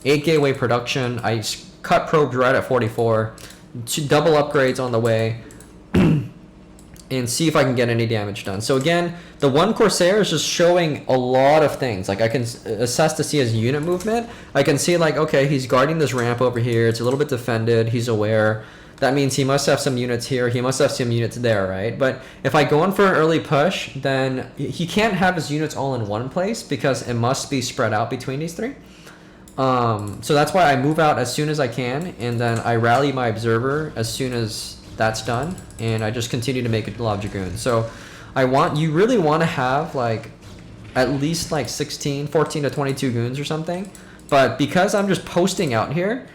8 gateway production. I cut probes right at 44. 2 double upgrades on the way. And see if I can get any damage done. So again, the 1 Corsair is just showing a lot of things. Like I can assess to see his unit movement. I can see like, okay, he's guarding this ramp over here. It's a little bit defended. He's aware. That means he must have some units here. He must have some units there, right? But if I go in for an early push, then he can't have his units all in one place because it must be spread out between these 3. So that's why I move out as soon as I can, and then I rally my observer as soon as that's done, and I just continue to make a lot of dragoons. So you really want to have like at least like 14 to 22 goons or something. But because I'm just posting out here,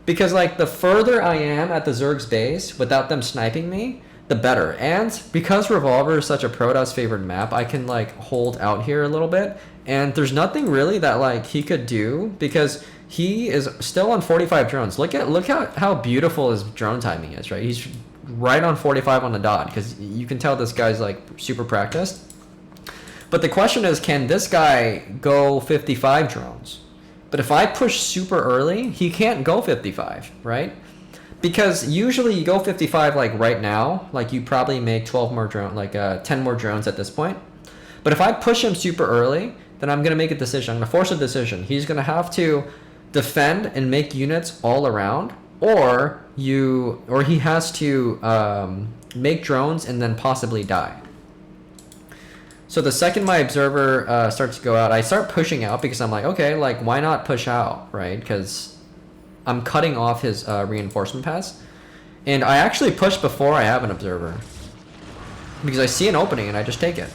because like the further I am at the Zerg's base without them sniping me, the better. And because Revolver is such a Protoss favored map, I can like hold out here a little bit. And there's nothing really that like he could do because he is still on 45 drones. Look how beautiful his drone timing is, right? He's right on 45 on the dot because you can tell this guy's like super practiced. But the question is, can this guy go 55 drones? But if I push super early, he can't go 55, right? Because usually you go 55 like right now, like you probably make 12 more drones, like 10 more drones at this point. But if I push him super early, then I'm going to make a decision. I'm going to force a decision. He's going to have to defend and make units all around, or he has to make drones and then possibly die. So the second my observer starts to go out, I start pushing out because I'm like, okay, like why not push out, right? Because I'm cutting off his reinforcement paths. And I actually push before I have an observer because I see an opening and I just take it,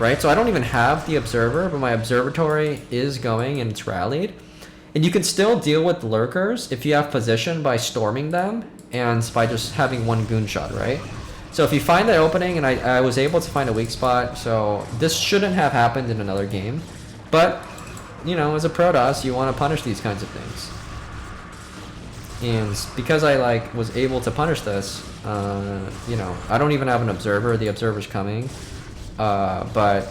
right? So I don't even have the observer, but my observatory is going and it's rallied. And you can still deal with lurkers if you have position by storming them and by just having one goon shot, right? So if you find that opening, and I was able to find a weak spot, so this shouldn't have happened in another game. But, you know, as a Protoss, you want to punish these kinds of things. And because I like was able to punish this, you know, I don't even have an observer. The observer's coming, but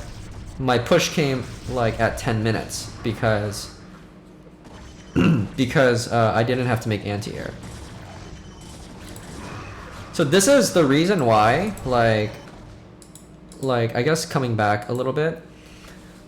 my push came like at 10 minutes because I didn't have to make anti-air. So this is the reason why, like I guess coming back a little bit,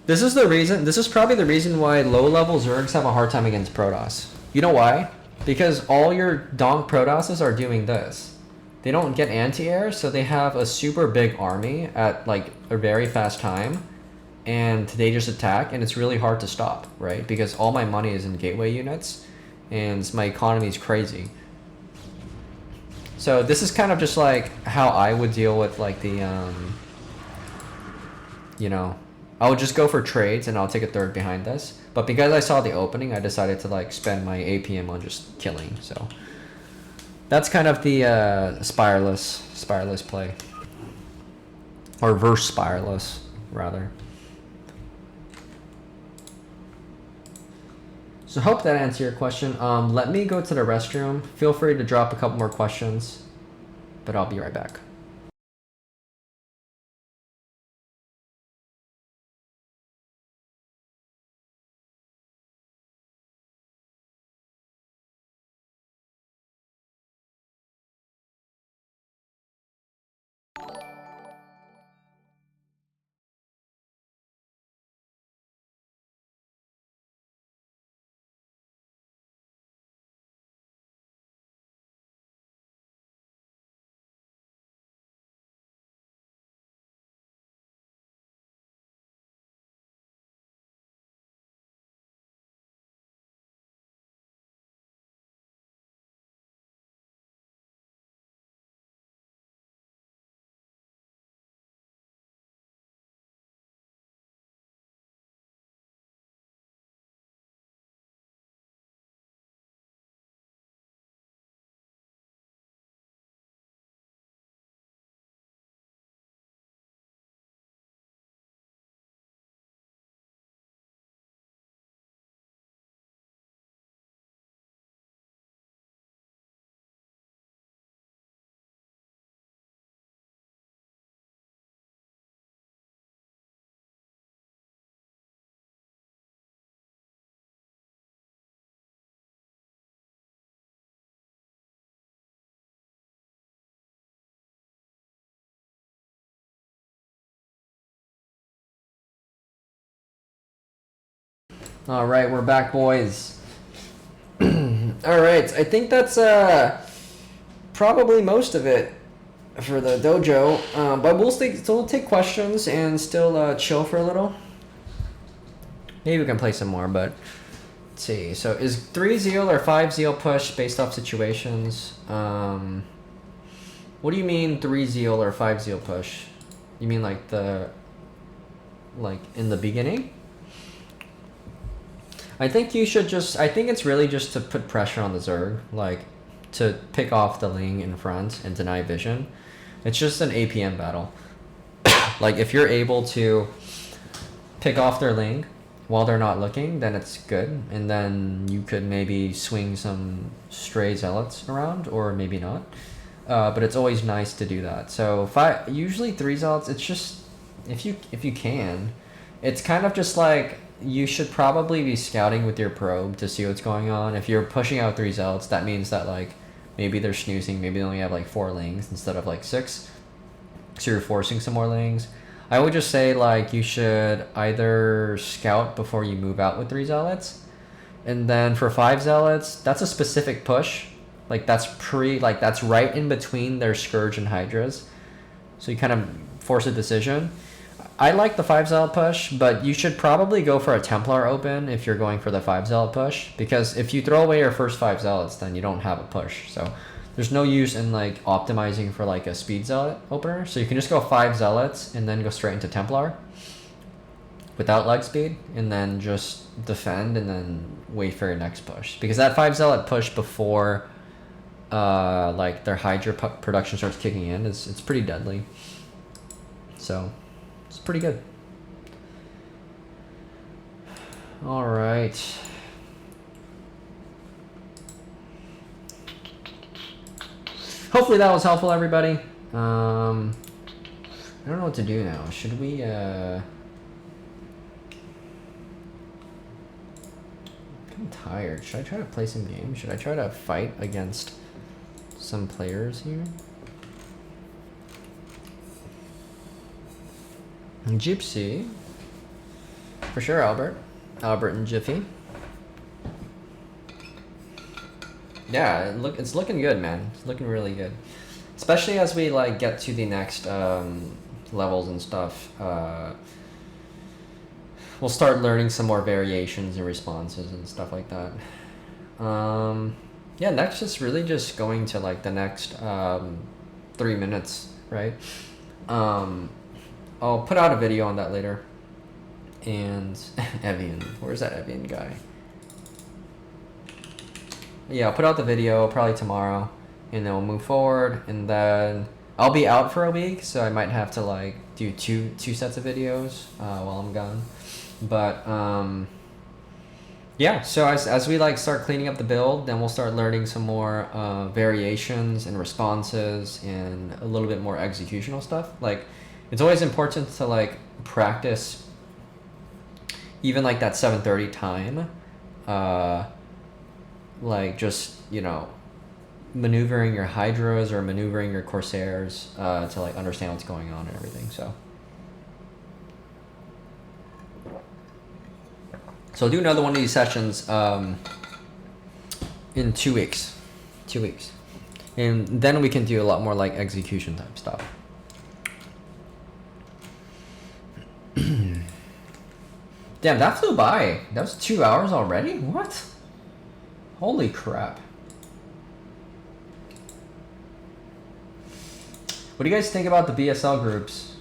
this is probably the reason why low-level Zergs have a hard time against Protoss. You know why? Because all your donk Protosses are doing this. They don't get anti-air, so they have a super big army at like a very fast time, and they just attack, and it's really hard to stop, right? Because all my money is in gateway units, and my economy is crazy. So this is kind of just like how I would deal with like the, you know, I would just go for trades and I'll take a third behind this. But because I saw the opening, I decided to like spend my APM on just killing. So that's kind of the spireless play. Or verse spireless, rather. So hope that answered your question. Let me go to the restroom. Feel free to drop a couple more questions, but I'll be right back. All right, we're back, boys. All right, I think that's probably most of it for the dojo. But we'll still take questions and still chill for a little. Maybe we can play some more, but let's see. So is 3 zeal or 5 zeal push based off situations? What do you mean 3 zeal or 5 zeal push? You mean like in the beginning? I think you should I think it's really just to put pressure on the Zerg, like to pick off the Ling in front and deny vision. It's just an APM battle. Like if you're able to pick off their Ling while they're not looking, then it's good. And then you could maybe swing some stray zealots around, or maybe not. But it's always nice to do that. So usually 3 zealots, it's just, if you can, it's kind of just like, you should probably be scouting with your probe to see what's going on. If you're pushing out 3 zealots, that means that like maybe they're snoozing, maybe they only have like 4 lings instead of like 6. So you're forcing some more lings. I would just say like you should either scout before you move out with 3 zealots. And then for 5 zealots, that's a specific push. Like that's that's right in between their Scourge and Hydras. So you kind of force a decision. I like the 5 zealot push, but you should probably go for a Templar open if you're going for the 5 zealot push, because if you throw away your first 5 zealots, then you don't have a push. So there's no use in like optimizing for like a speed zealot opener. So you can just go 5 zealots and then go straight into Templar without leg speed, and then just defend and then wait for your next push, because that 5 zealot push before like their Hydra production starts kicking in it's pretty deadly. So it's pretty good. All right. Hopefully that was helpful, everybody. I don't know what to do now. Should we I'm tired. Should I try to play some games? Should I try to fight against some players here? Gypsy. For sure, Albert. Albert and Jiffy. Yeah, it's looking good, man. It's looking really good. Especially as we like get to the next levels and stuff. We'll start learning some more variations and responses and stuff like that. Yeah, next is really just going to like the next 3 minutes, right? I'll put out a video on that later. And Evian, where's that Evian guy? Yeah, I'll put out the video probably tomorrow, and then we'll move forward, and then I'll be out for a week, so I might have to like do two sets of videos while I'm gone. But yeah, so as we like start cleaning up the build, then we'll start learning some more variations and responses and a little bit more executional stuff. Like it's always important to like practice even like that 7:30 time, like just, you know, maneuvering your Hydras or maneuvering your Corsairs to like understand what's going on and everything. So I'll do another one of these sessions in 2 weeks. 2 weeks. And then we can do a lot more like execution type stuff. Damn, that flew by. That was 2 hours already? What? Holy crap. What do you guys think about the BSL groups?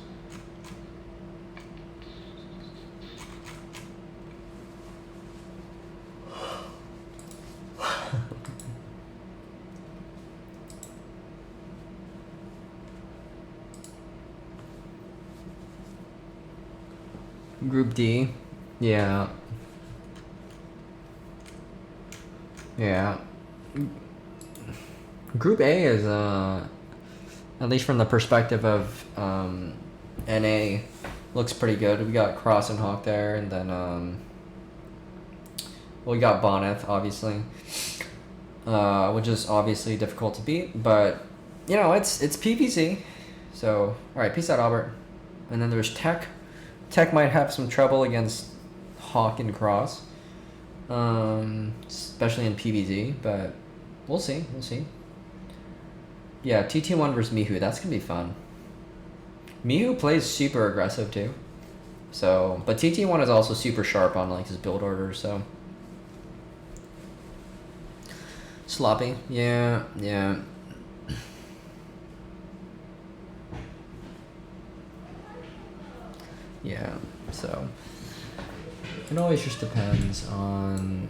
Group D? Yeah. Yeah. Group A is, at least from the perspective of NA, looks pretty good. We got Cross and Hawk there, and then well, we got Bonneth, obviously, which is obviously difficult to beat, but you know, it's PvZ. So, all right, peace out, Albert. And then there's Tech. Tech might have some trouble against Hawk and Cross, especially in PvZ, but we'll see. We'll see. Yeah, TT1 versus Mihu. That's gonna be fun. Mihu plays super aggressive too, so but TT1 is also super sharp on like his build order. So sloppy. Yeah. Yeah. Yeah, so it always just depends on,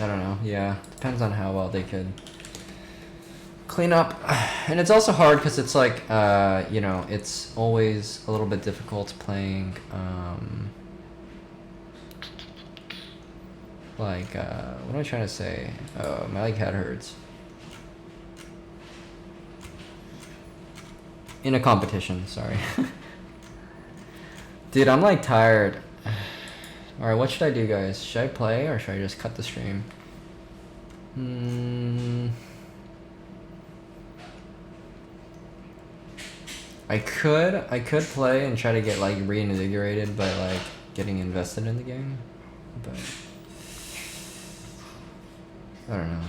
I don't know, yeah, depends on how well they could clean up. And it's also hard because it's like, you know, it's always a little bit difficult playing, like, what am I trying to say? Oh, my like head hurts. In a competition, sorry. Dude, I'm like tired. Alright, what should I do, guys? Should I play or should I just cut the stream? I could play and try to get like reinvigorated by like getting invested in the game, but I don't know.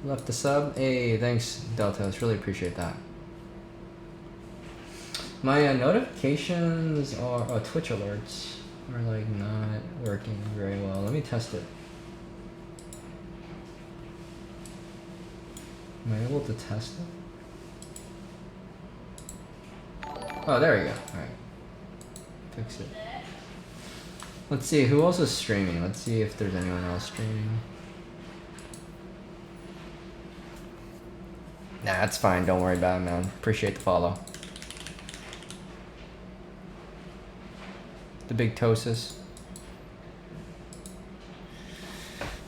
left the sub. Hey, thanks, Deltos. Really appreciate that. My notifications are Twitch alerts are like not working very well. Let me test it. Am I able to test it? Oh, there we go. All right, fix it. Let's see who else is streaming. Let's see if there's anyone else streaming. Nah, that's fine. Don't worry about it, man. Appreciate the follow. The big Tosis.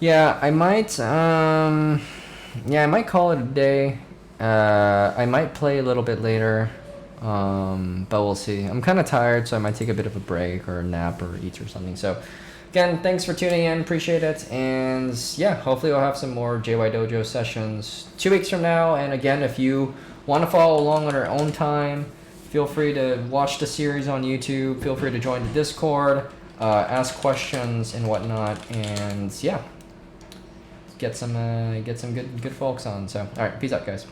Yeah, I might. Yeah, I might call it a day. I might play a little bit later. But we'll see. I'm kind of tired, so I might take a bit of a break or a nap or eat or something. So, again, thanks for tuning in. Appreciate it. And yeah, hopefully we'll have some more JY Dojo sessions 2 weeks from now. And again, if you want to follow along on your own time, feel free to watch the series on YouTube. Feel free to join the Discord, ask questions and whatnot. And yeah, get some good folks on. So, all right, peace out, guys.